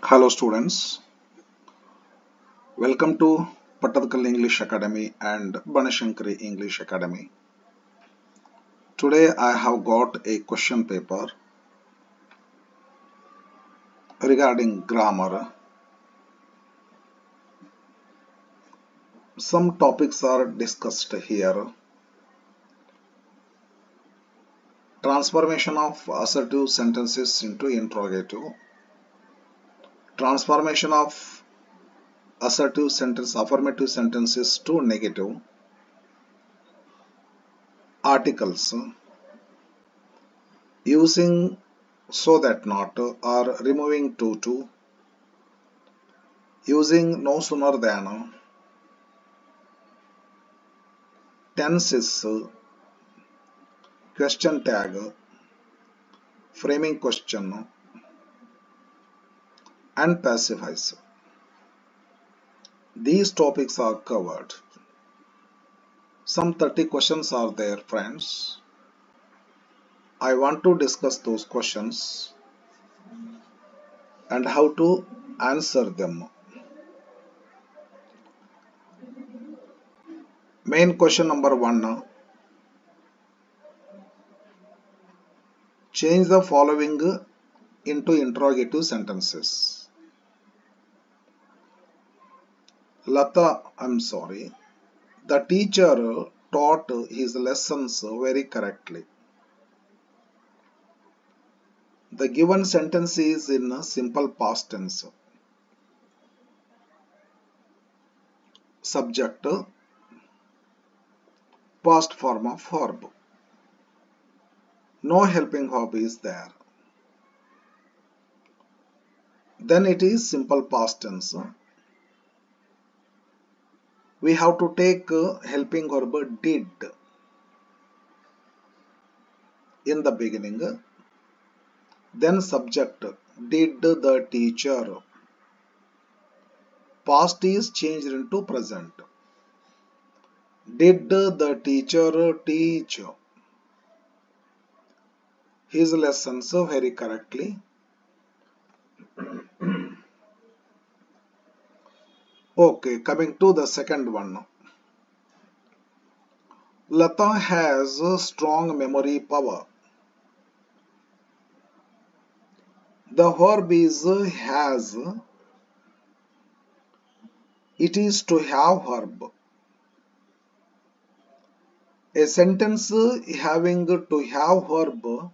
Hello students, welcome to Pattadakal English Academy and Banashankari English Academy. Today I have got a question paper regarding grammar. Some topics are discussed here. Transformation of assertive sentences into interrogative. Transformation of affirmative sentences to negative. Articles. Using so that not or removing to. Using no sooner than. Tenses. Question tag. Framing question. And pacifies. These topics are covered. Some 30 questions are there, friends. I want to discuss those questions and how to answer them. Main question number 1. Change the following into interrogative sentences. The teacher taught his lessons very correctly. The given sentence is in simple past tense. Subject, past form of verb. No helping verb is there. Then it is simple past tense. We have to take helping verb did in the beginning. Then subject, did the teacher. Past is changed into present. Did the teacher teach his lessons very correctly? Okay, coming to the second one. Lata has strong memory power. The verb is has. It is to have verb. A sentence having to have verb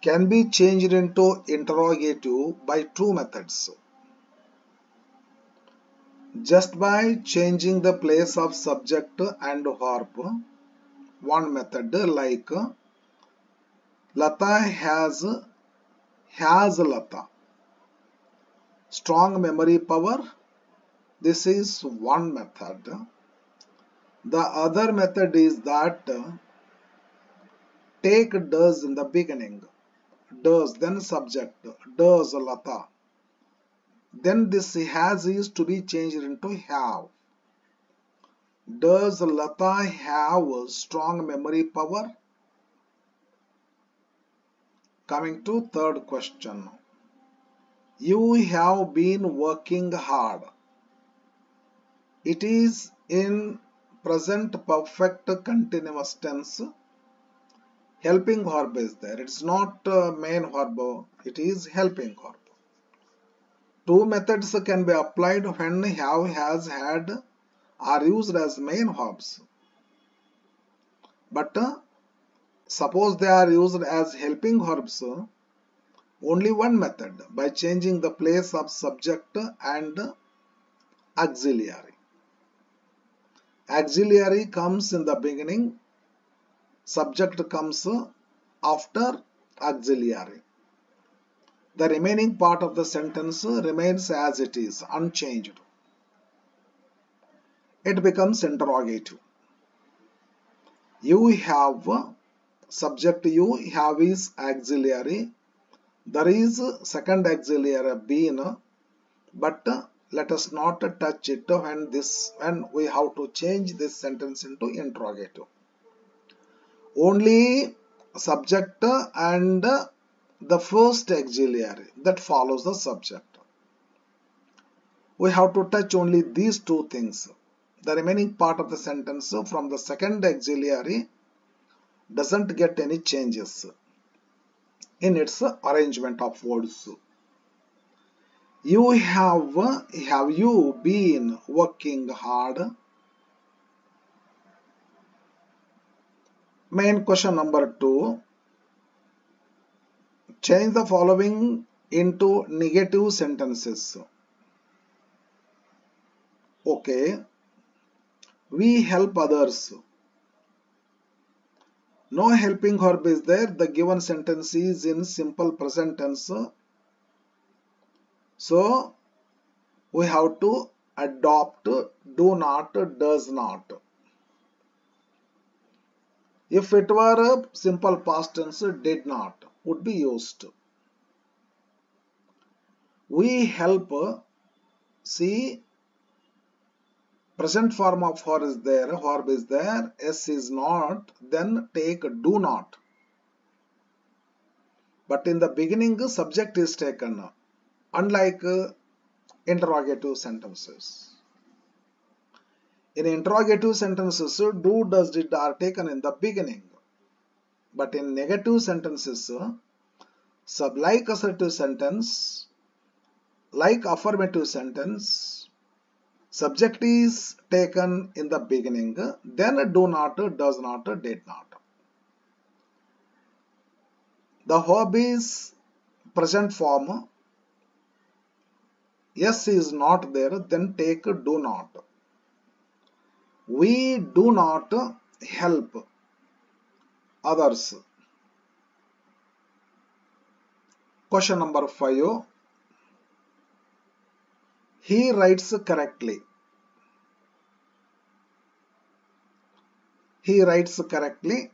can be changed into interrogative by two methods. Just by changing the place of subject and verb, one method like Lata has Lata. Strong memory power, this is one method. The other method is that take does in the beginning. Does, then subject. Does Lata. Then this has is to be changed into have. Does Lata have strong memory power? Coming to third question. You have been working hard. It is in present perfect continuous tense. Helping verb is there. It's not main verb. It is helping verb. Two methods can be applied when have, has, had are used as main verbs. But suppose they are used as helping verbs, only one method, by changing the place of subject and auxiliary. Auxiliary comes in the beginning, subject comes after auxiliary. The remaining part of the sentence remains as it is, unchanged. It becomes interrogative. You have, subject you have is auxiliary. There is second auxiliary been, but let us not touch it when we have to change this sentence into interrogative. Only subject and the first auxiliary that follows the subject. We have to touch only these two things. The remaining part of the sentence from the second auxiliary doesn't get any changes in its arrangement of words. Have you been working hard? Main question number 2. Change the following into negative sentences. Okay. We help others. No helping verb is there. The given sentence is in simple present tense. So we have to adopt do not, does not. If it were a simple past tense, did not would be used. We help. See, present form of verb is there, s is not, then take do not. But in the beginning, subject is taken, unlike interrogative sentences. In interrogative sentences, do, does, did are taken in the beginning. But in negative sentences, like assertive sentence, like affirmative sentence, subject is taken in the beginning, then do not, does not, did not. The verb is present form, yes is not there, then take do not. We do not help others. Question number 5. He writes correctly. He writes correctly.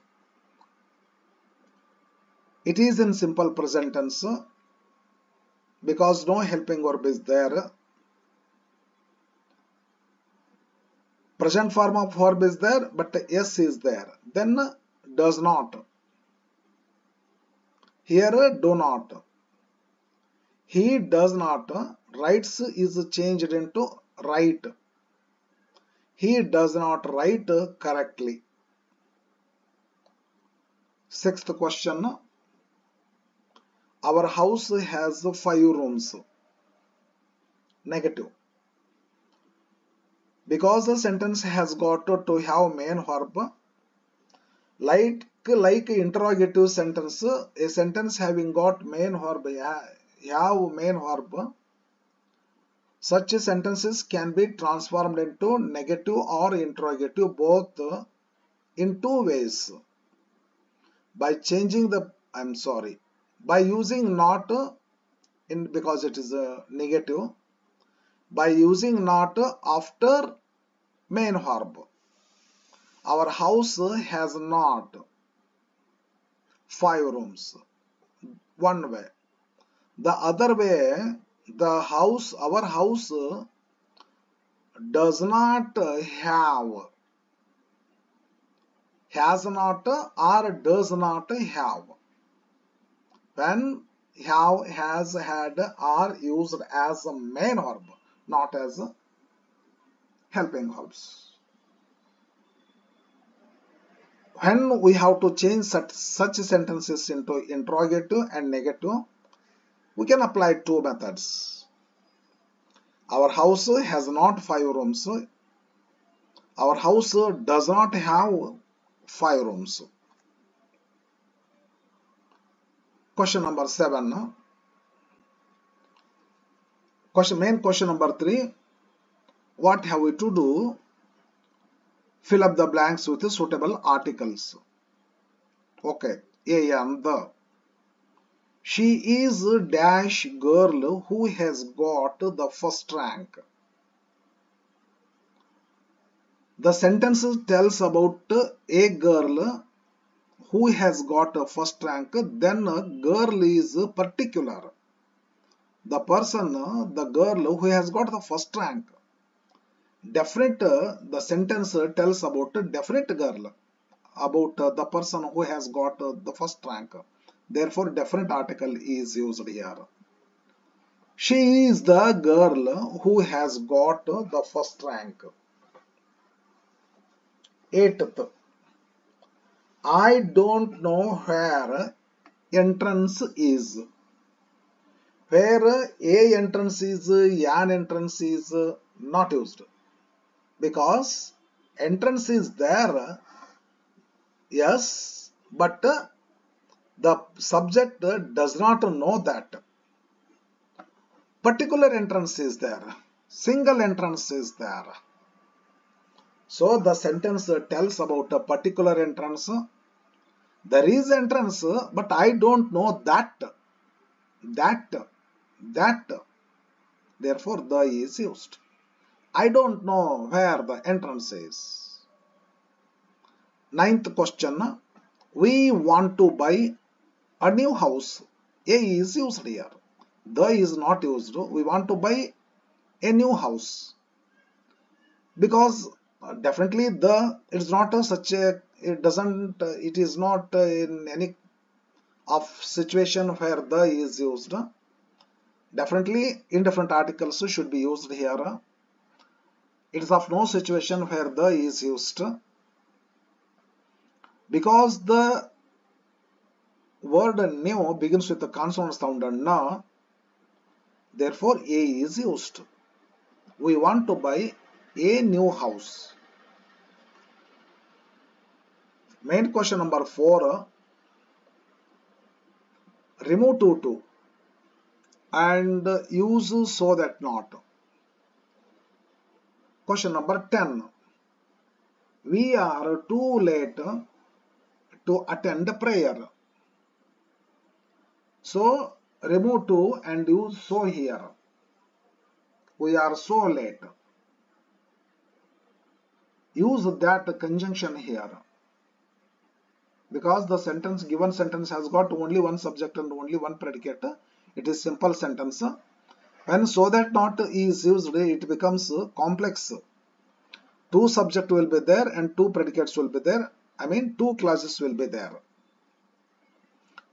It is in simple present tense because no helping verb is there. Present form of verb is there, but yes is there. Then does not. Here do not. He does not. Writes is changed into write. He does not write correctly. 6th question. Our house has 5 rooms. Negative. Because the sentence has got to have main verb, like interrogative sentence, a sentence having got main verb, have main verb, such sentences can be transformed into negative or interrogative both in 2 ways. By changing the, by using not in because it is a negative, by using not after main verb. Our house has not 5 rooms. One way. The other way, our house does not have, has not or does not have. When have, has, had are used as a main verb, not as helping verbs. When we have to change such sentences into interrogative and negative, we can apply 2 methods. Our house has not 5 rooms. Our house does not have 5 rooms. Question number 7. Main question number 3. What have we to do? Fill up the blanks with suitable articles. Okay. A and the. She is a dash girl who has got the first rank. The sentence tells about a girl who has got a first rank, then girl is particular. The person, the girl who has got the first rank. Definite, the sentence tells about a definite girl, about the person who has got the first rank. Therefore, definite article is used here. She is the girl who has got the first rank. 8th, I don't know where entrance is. Where a entrance is, an entrance is not used. Because entrance is there, yes, but the subject does not know that. Particular entrance is there. Single entrance is there. So the sentence tells about a particular entrance. There is entrance, but I don't know that. Therefore, the is used. I don't know where the entrance is. 9th question. We want to buy a new house. A is used here. The is not used. We want to buy a new house. Because definitely it's not it is not in any of situation where the is used. Definitely indifferent articles should be used here. It is of no situation where the is used. Because the word new begins with the consonant sound na, therefore a is used. We want to buy a new house. Main question number 4. Remove to and use so that not. Question number 10. We are too late to attend prayer. So remove to and use so here. We are so late. Use that conjunction here. Because the given sentence has got only one subject and only one predicate. It is simple sentence. When so that not is used, it becomes complex. Two subject will be there and two predicates will be there. I mean, two clauses will be there.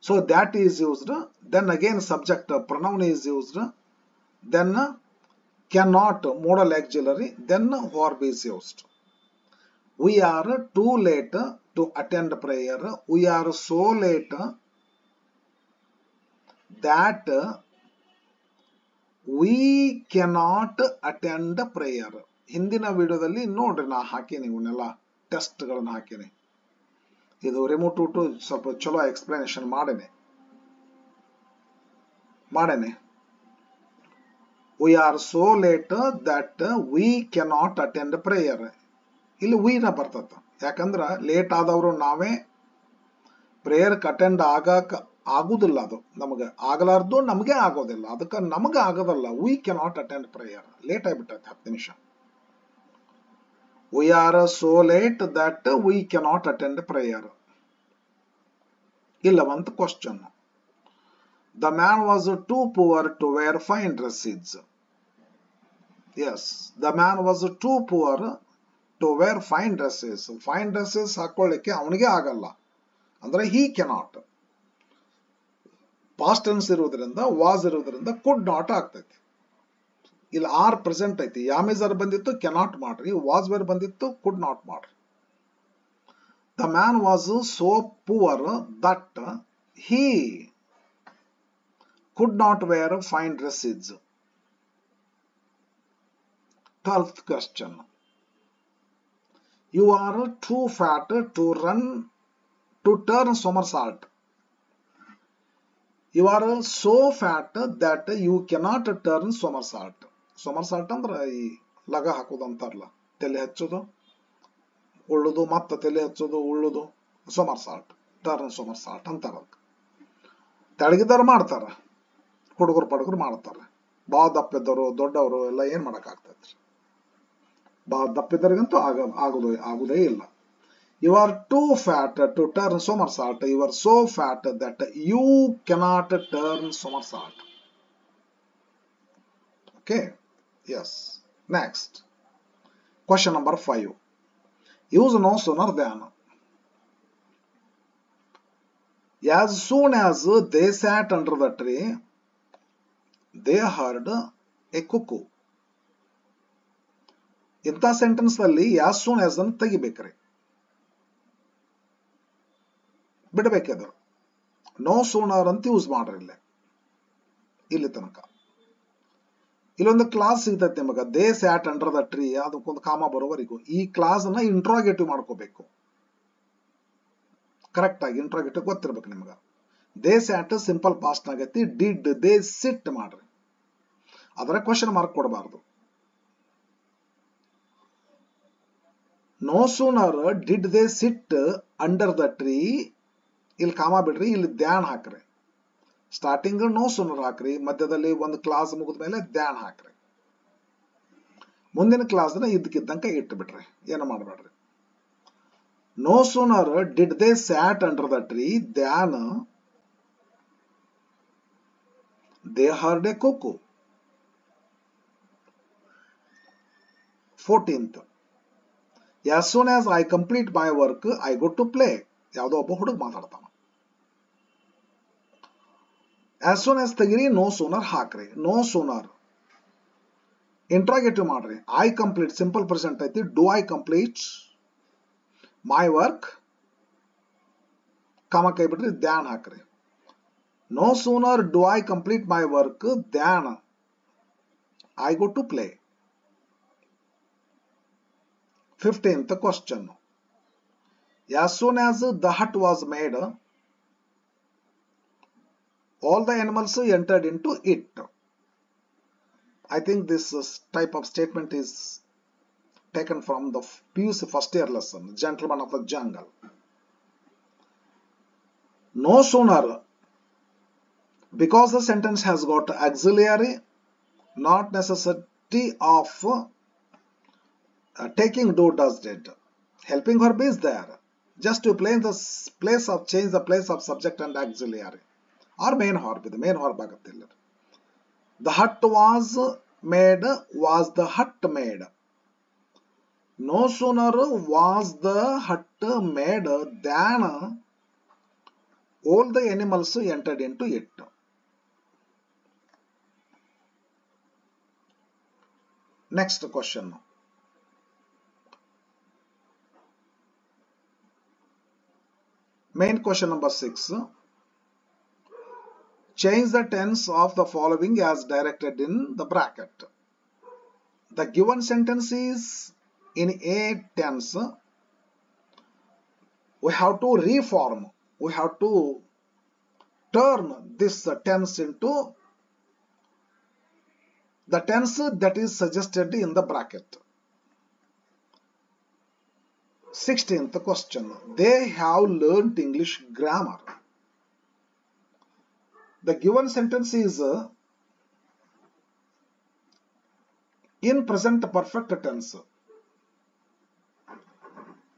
So that is used. Then again subject pronoun is used. Then cannot modal auxiliary. Then verb is used. We are too late to attend prayer. We are so late that we cannot attend prayer. ಹಿಂದಿನ ವಿಡಿಯೋದಲ್ಲಿ ನೋಡ್ರಿ ನಾ ಹಾಕೀನಿ ಇವನ್ನೆಲ್ಲ ಟೆಸ್ಟ್ಗಳನ್ನು ಹಾಕೀನಿ. ಇದು remove to ಸ್ವಲ್ಪ ಚಲೋ explanation ಮಾಡೇನೆ. We are so late that we cannot attend prayer. ಇಲ್ಲಿ ನ ಬರ್ತದ. ಯಾಕಂದ್ರ ಲೇಟ್ ಆದವರು ನಾವೇ ಪ್ರೇಯರ್ ಅಟೆಂಡ್ ಆಗುದಿಲ್ಲ. ಅದು ನಮಗೆ ಆಗಲಾರ್ದು ನಮಗೆ ಆಗೋದಿಲ್ಲ. ಅದಕ್ಕೆ ನಮಗೆ ಆಗೋದಲ್ಲ. We cannot attend prayer. Late ಆಗಿಬಿಟ್ಟೈತೆ 10 ನಿಮಿಷ. We are so late that we cannot attend prayer. 11th question. The man was too poor to wear fine dresses. Yes, the man was too poor to wear fine dresses. Fine dresses ಹಾಕೊಳ್ಳಿಕ್ಕೆ ಅವನಿಗೆ ಆಗಲ್ಲ. ಅಂದ್ರೆ he cannot. Past tense ಇರುವುದರಿಂದ was ಇರುವುದರಿಂದ could not ಆಗ್ತೈತಿ. ಇಲ್ಲಿ are present ಐತಿ. ಯಾಮಿಸರ್ ಬಂದಿತ್ತು cannot ಮಾಡ್ರಿ. ವಾಸ್ ವೇರ್ ಬಂದಿತ್ತು ಕುಡ್ ನಾಟ್ ಮಾಡ್ರಿ. The man was so poor that he could not wear fine dresses. 12th question. You are too fat to turn somersault. You are so fat that you cannot turn somersault. ಸೊಮರ್ಸಾಲ್ಟ್ ಅಂದ್ರೆ ಈ ಲಗ ಹಾಕೋದು ಅಂತಾರಲ್ಲ, ತಲೆ ಹಚ್ಚೋದು ಉಳ್ಳುದು ಮತ್ತೆ ತಲೆ ಹಚ್ಚೋದು ಉಳ್ಳುದು ಸೊಮರ್ಸಾಲ್ಟ್, ಟರ್ನ್ ಸೊಮರ್ಸಾಲ್ಟ್ ಅಂತಾರ. ತೆಳಗಿದ್ದವ್ರು ಮಾಡ್ತಾರ, ಹುಡುಗರು ಮಾಡ್ತಾರೆ. ಬಾ ದಪ್ಪಿದ್ದವರು ದೊಡ್ಡವರು ಎಲ್ಲ ಏನ್ ಮಾಡಕ್ ಆಗ್ತೈತ್ರಿ. ಬಾ ದಪ್ಪಿದ್ದವ್ರಿಗಂತೂ ಆಗುದೇ ಇಲ್ಲ. You are too fat to turn somersault. You are so fat that you cannot turn somersault. Okay. Yes. Next. Question number 5. Use no sooner than. As soon as they sat under the tree, they heard a cuckoo. ಇಂಥ sentence ಅಲ್ಲಿ as soon as ಅನ್ನು ತೆಗಿಬೇಕ್ರಿ, ಬಿಡಬೇಕದು. No sooner ಅಂತ use ಮಾಡ್ರಿ ಇಲ್ಲಿ ತನಕ. ಇಲ್ಲೊಂದು class ಸಿಗ್ತೈತೆ ನಿಮಗೆ, they sat under the tree, ಅದಕ್ಕೊಂದು ಕಾಮ ಬರೋವರೆಗೂ ಈ ಕ್ಲಾಸ್ ಅನ್ನ ಇಂಟ್ರೋಗೇಟಿವ್ ಮಾಡ್ಕೋಬೇಕು. ಕರೆಕ್ಟ್ ಆಗಿ ಇಂಟ್ರೋಗೇಟಿವ್ ಗೊತ್ತಿರ್ಬೇಕು ನಿಮ್ಗೆ. ದೇ ಸ್ಯಾಟ್ ಸಿಂಪಲ್ ಪಾಸ್ಟ್ ಆಗೈತಿ. ಡಿಡ್ ದೇ ಸಿಟ್ ಮಾಡ್ರಿ, ಅದರ ಕ್ವಶನ್ ಮಾರ್ಕ್ ಕೊಡಬಾರ್ದು. No sooner did they sit under the tree, ಇಲ್ಲಿ ಕಾಮ ಬಿಡ್ರಿ, ಇಲ್ಲಿ ಧ್ಯಾನ್ ಹಾಕ್ರಿ. ಸ್ಟಾರ್ಟಿಂಗ್ ನೋ ಸೂನರ್ ಹಾಕ್ರಿ, ಮಧ್ಯದಲ್ಲಿ ಒಂದು ಕ್ಲಾಸ್ ಮುಗಿದ ಮೇಲೆ ಧ್ಯಾನ್ ಹಾಕ್ರಿ, ಮುಂದಿನ ಕ್ಲಾಸ್ ಇದ್ದಕ್ಕಿದ್ದಂಕ ಇಟ್ಟು ಬಿಡ್ರಿ, ಏನು ಮಾಡಬೇಡ್ರಿ. No sooner did they sat under the tree than they heard a cuckoo. 14th, as soon as I complete my work, I go to play. ಯಾವುದೋ ಒಬ್ಬ ಹುಡುಗ ಮಾತಾಡ್ತಾನ. as soon as ತೆಗಿರಿ, ನೋ ಸೂನರ್ ಹಾಕ್ರಿ. ನೋ ಸೂನರ್ ಇಂಟ್ರಾಗೇಟಿವ್ ಮಾಡ್ರಿ. I complete simple present ಐತಿ. Do I complete my work, ಕಾಮ ಕೈ ಬಿಡ್ರಿ, ಧ್ಯಾನ್ ಹಾಕ್ರಿ. No sooner do I complete my work than I go to play. 15th question. As soon as the hut was made, all the animals entered into it. I think this type of statement is taken from the PUC first year lesson, Gentleman of the Jungle. No sooner, because the sentence has got auxiliary, not necessity of taking do does did. Helping verb is there. Just to play the place of, change the place of subject and auxiliary. Or main verb. The main verb ಆಗುತ್ತಿಲ್ಲ. The hut was made, was the hut made. No sooner was the hut made than all the animals entered into it. Next question. Main question number 6. Change the tense of the following as directed in the bracket. The given sentence is in a tense. We have to reform. We have to turn this tense into the tense that is suggested in the bracket. 16th question. They have learnt English grammar. The given sentence is in present perfect tense.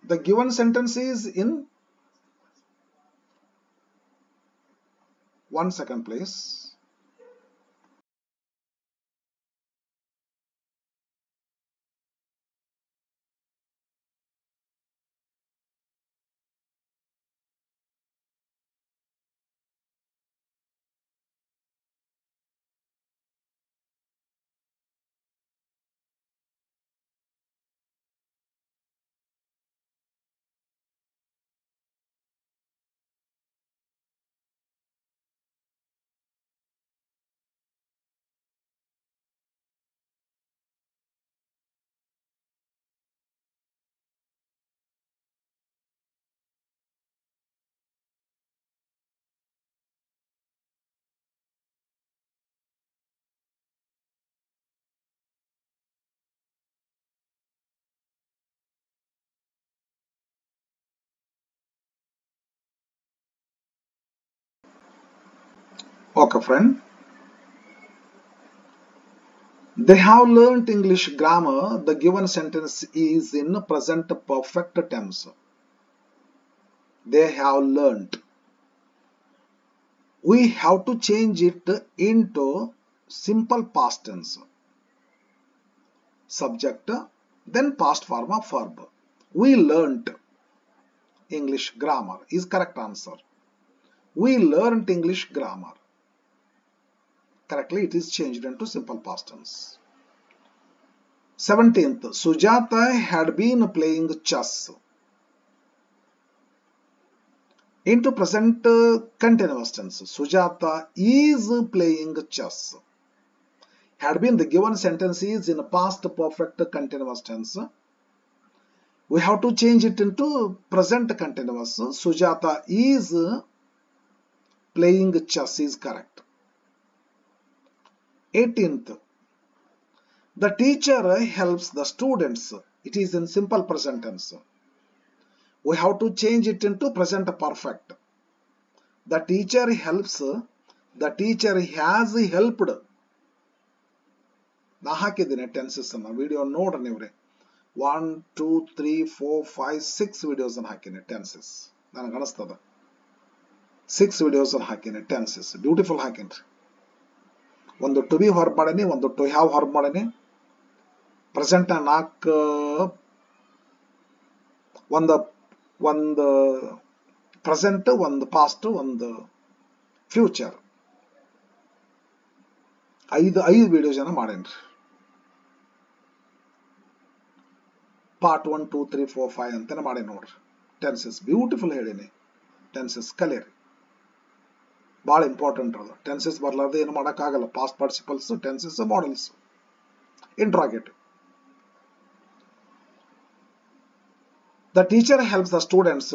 The given sentence is in, one second please. Okay, friend. They have learnt English grammar. The given sentence is in present perfect tense. They have learnt. We have to change it into simple past tense. Subject, then past form of verb. We learnt English grammar is correct answer. We learnt English grammar. Correctly, it is changed into simple past tense. 17th, Sujata had been playing chess. Into present continuous tense. Sujata is playing chess. Had been, the given sentence is in past perfect continuous tense. We have to change it into present continuous. Sujata is playing chess is correct. 18th, the teacher helps the students. It is in simple present tense. We have to change it into present perfect. The teacher helps. The teacher has helped. ನಾ ಹಾಕಿದ್ದೀನಿ tenses ಅನ್ನ video ನೋಡ್ರಿ ನೀವ್ರೆ 1 2 3 4 5 6 videos ಅನ್ನು ಹಾಕಿನಿ tenses ನನಗೆ ಅನಿಸ್ತದ 6 videos ಅನ್ನು ಹಾಕಿನಿ ಟೆನ್ಸಸ್ ಬ್ಯೂಟಿಫುಲ್ ಹಾಕಿನ್ರಿ ಒಂದು ಟು ಬಿ ಹೊರಬ್ ಮಾಡೀನಿ ಒಂದು ಟು ಹ್ಯಾವ್ ಹೊರಬ್ ಮಾಡೀನಿ ಪ್ರೆಸೆಂಟ್ ನಾಲ್ಕು ಒಂದು ಪ್ರೆಸೆಂಟ್ ಒಂದು ಪಾಸ್ಟ್ ಒಂದು ಫ್ಯೂಚರ್ ಐದು ವಿಡಿಯೋಸ್ ಅನ್ನ ಮಾಡೇನ್ರಿ ಪಾರ್ಟ್ 1 2 3 4 5 ಅಂತಾನೆ ಮಾಡಿ ನೋಡ್ರಿ ಟೆನ್ಸಸ್ ಬ್ಯೂಟಿಫುಲ್ ಹೇಳಿನಿ ಟೆನ್ಸಸ್ ಕಲಿಯರಿ ಬಹಳ ಇಂಪಾರ್ಟೆಂಟ್ ಅದು ಟೆನ್ಸಸ್ ಬರ್ಲಾರ್ದೆ ಏನು ಮಾಡೋಕ್ಕಾಗಲ್ಲ past ಪಾರ್ಟಿಸಿಪಲ್ಸ್ tenses models interrogative the teacher helps the students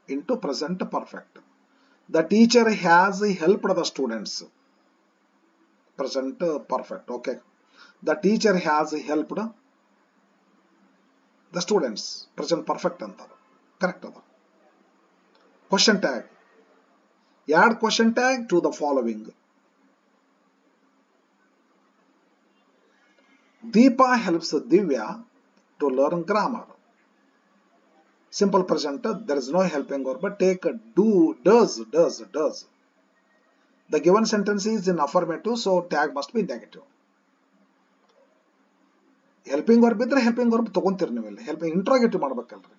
into present perfect the teacher has helped the students present perfect okay The teacher has helped the students. Present perfect anta. Correct ada. Question tag. Add question tag to the following. Deepa helps Divya to learn grammar. Simple present. There is no helping verb. But take do, does. The given sentence is in affirmative, so tag must be negative. Helping verb ಇದ್ರೆ helping verb ತಗೊಂತೀರಿ ನೀವೆಲ್ಲ helping interrogative ಮಾಡ್ಬೇಕಲ್ರಿ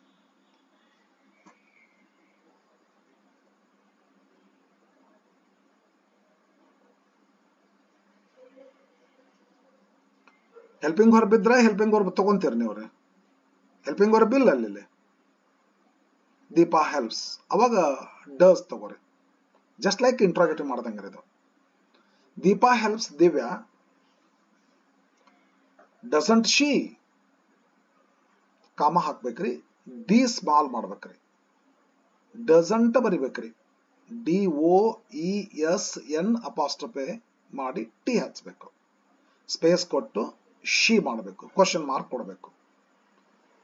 helping verb ಇದ್ರೆ helping verb ತಗೊಂತೀರಿ ನೀವ್ರಿ helping verb ಇಲ್ಲ ಅಲ್ಲಿ Deepa helps ಅವಾಗ does ತಗೋರಿ just like interrogative ಮಾಡ್ದಂಗ್ರಿ ಇದು Deepa helps Divya doesn't she ಕಾಮ ಹಾಕ್ಬೇಕ್ರಿ ಡಿ ಸ್ಮಾಲ್ ಮಾಡ್ಬೇಕ್ರಿ ಡಸಂಟ್ ಬರಿಬೇಕ್ರಿ DOESN ಅಪಾಸ್ಟ್ರಫೆ ಮಾಡಿ ಟಿ ಹಚ್ಬೇಕು ಸ್ಪೇಸ್ ಕೊಟ್ಟು ಶಿ ಮಾಡಬೇಕು ಕ್ವಶನ್ ಮಾರ್ಕ್ ಕೊಡಬೇಕು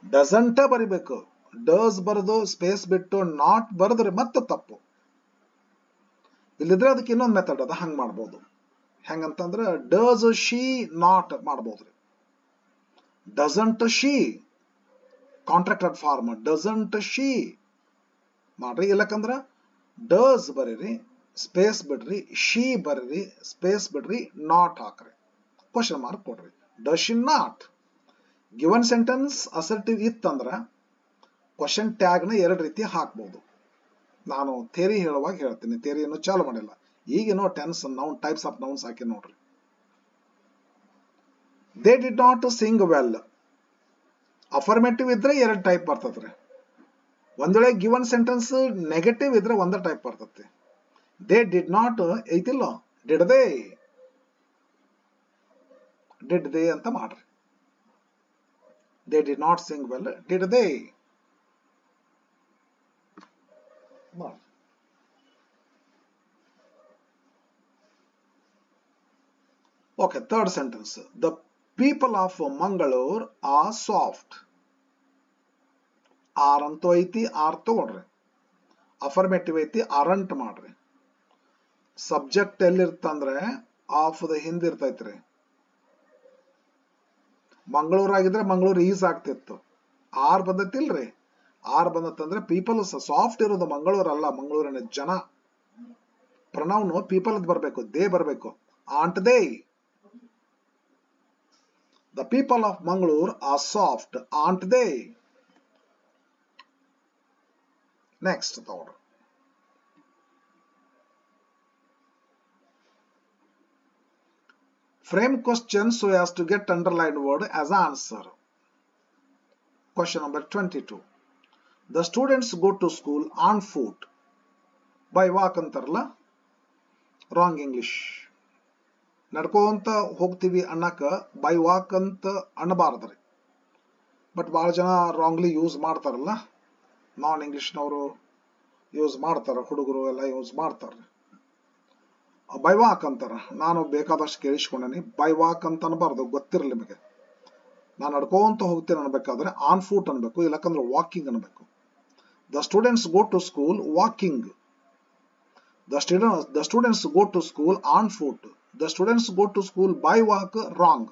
ಡಸಂಟ್ ಬರಿಬೇಕು ಡಸ್ ಬರೆದು ಸ್ಪೇಸ್ ಬಿಟ್ಟು ನಾಟ್ ಬರೆದ್ರೆ ಮತ್ತೆ ತಪ್ಪು ಇಲ್ಲಿದ್ರೆ ಅದಕ್ಕೆ ಇನ್ನೊಂದು ಮೆಥಡ್ ಅದ ಹಂಗ್ ಮಾಡ್ಬೋದು ಹೆಂಗಂತಂದ್ರೆ ಡಸ್ ಶಿ ನಾಟ್ ಮಾಡ್ಬೋದ್ರಿ doesn't she contracted form doesn't she ಮಾಡ್ರಿ ಇಲ್ಲಕಂದ್ರ does ಬರೀರಿ ಸ್ಪೇಸ್ ಬಿಡ್ರಿ she ಬರೀರಿ ಸ್ಪೇಸ್ ಬಿಡ್ರಿ ನಾಟ್ ಹಾಕ್ರಿ ಕ್ವಶನ್ ಮಾರ್ಕ್ ಕೊಡ್ರಿ does she not given sentence assertive ಇತ್ತಂದ್ರ ಕ್ವಶನ್ ಟ್ಯಾಗ್ ನ ಎರಡು ರೀತಿ ಹಾಕಬಹುದು ನಾನು ಥಿಯರಿ ಹೇಳುವಾಗ ಹೇಳ್ತೀನಿ ಥಿಯರಿಯನ್ನು ಚಾಲು ಮಾಡಿಲ್ಲ ಈಗೇನೋ tense noun types of nouns ಹಾಕಿ ನೋಡ್ರಿ They did not sing well. Affirmative ಇದ್ರೆ ಎರಡು ಟೈಪ್ ಬರ್ತದ್ರಿ ಒಂದೊಳ್ಳೆ ಗಿವನ್ ಸೆಂಟೆನ್ಸ್ ನೆಗೆಟಿವ್ ಇದ್ರೆ ಒಂದ ಟೈಪ್ ಬರ್ತದೆ They did not ಐತಿಲ್ಲ did they ಅಂತ ಮಾಡ್ರಿ They did not sing well. Did they? Okay, third sentence. The people of Mangalore are soft. Are anto ಐತಿ ಆರ್ ತಗೊಳ್ರಿ ಅಫರ್ಮೇಟಿವ್ ಐತಿ ಅರಂಟ್ ಮಾಡ್ರಿ ಸಬ್ಜೆಕ್ಟ್ ಎಲ್ಲಿರ್ತಂದ್ರೆ ಆಫ್ ದ ಹಿಂದೆ ಇರ್ತೈತ್ರಿ ಮಂಗಳೂರು ಆಗಿದ್ರೆ ಮಂಗಳೂರು ಈಸ್ ಆಗ್ತಿತ್ತು ಆರ್ ಬಂದತಿಲ್ರಿ ಆರ್ ಬಂದತ್ತಂದ್ರೆ ಪೀಪಲ್ ಸಾಫ್ಟ್ ಇರೋದು ಮಂಗಳೂರು ಅಲ್ಲ ಮಂಗಳೂರಿನ ಜನ ಪ್ರನೌನ್ ಪೀಪಲ್ ಬರಬೇಕು ದೇ ಬರಬೇಕು and they The people of Mangalore are soft, aren't they? Next thought. Frame question so as to get underlined word as answer. Question number 22. The students go to school on foot. By walk ಅಂತಾರಲ್ಲ, wrong English. ನಡ್ಕೋಂತ ಹೋಗ್ತೀವಿ ಅನ್ನಕ by walk ಅಂತ ಅನ್ನಬಾರ್ದ್ರಿ. But ಭಾಳ ಜನ wrongly use ಮಾಡ್ತಾರಲ್ಲ, ನಾನ್ ಇಂಗ್ಲಿಷ್ನವರು use ಮಾಡ್ತಾರೆ, ಹುಡುಗರು ಎಲ್ಲ ಯೂಸ್ ಮಾಡ್ತಾರೆ. ಬೈ ವಾಕ್ ಅಂತಾರ. ನಾನು ಬೇಕಾದಷ್ಟು ಕೇಳಿಸ್ಕೊಂಡೇನಿ. ಬೈ ವಾಕ್ ಅಂತ ಅನ್ಬಾರ್ದು, ಗೊತ್ತಿರಲಿ ನಿಮಗೆ. ನಾನು ನಡ್ಕೋಂತ ಹೋಗ್ತೀನಿ ಅನ್ಬೇಕಾದ್ರೆ ಆನ್ ಫೂಟ್ ಅನ್ಬೇಕು, ಇಲ್ಲಕಂದ್ರೆ ವಾಕಿಂಗ್ ಅನ್ಬೇಕು. The students go to school walking. The students go to school on foot. The students go to school by walk. Wrong.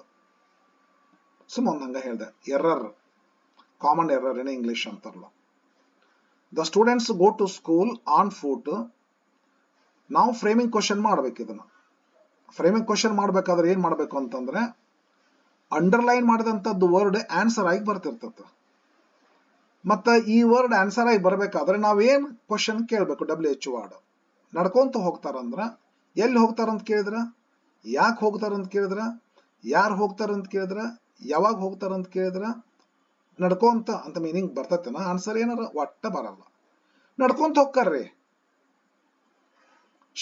ಸುಮ್ಮನೆ ಹೇಳ್ದೆ, error, common error in English ಅಂತಾರಲ್ಲ. The students go to school on foot. ನಾವು framing question ಮಾಡ್ಬೇಕು. ಇದನ್ನ framing question ಮಾಡ್ಬೇಕಾದ್ರೆ ಏನ್ ಮಾಡ್ಬೇಕು ಅಂತಂದ್ರೆ, ಅಂಡರ್ಲೈನ್ ಮಾಡಿದಂಥದ್ದು ವರ್ಡ್ ಆನ್ಸರ್ ಆಗಿ ಬರ್ತಿರ್ತದೆ. ಮತ್ತ ಈ ವರ್ಡ್ ಆನ್ಸರ್ ಆಗಿ ಬರ್ಬೇಕಾದ್ರೆ ನಾವೇನ್ ಕ್ವಶನ್ ಕೇಳ್ಬೇಕು? WH word. ನಡ್ಕೊಂತ ಹೋಗ್ತಾರಂದ್ರ ಎಲ್ಲಿ ಹೋಗ್ತಾರಂತ ಕೇಳಿದ್ರ, ಯಾಕೆ ಹೋಗ್ತಾರಂತ ಕೇಳಿದ್ರ, ಯಾರು ಹೋಗ್ತಾರಂತ ಕೇಳಿದ್ರ, ಯಾವಾಗ ಹೋಗ್ತಾರಂತ ಕೇಳಿದ್ರ, ನಡ್ಕೊಂತ ಅಂತ ಮೀನಿಂಗ್ ಬರ್ತೈತೆನ? ಆನ್ಸರ್ ಏನಾರ ಒಟ್ಟ ಬರಲ್ಲ. ನಡ್ಕೊಂತ ಹೋಗ್ತಾರ್ರಿ,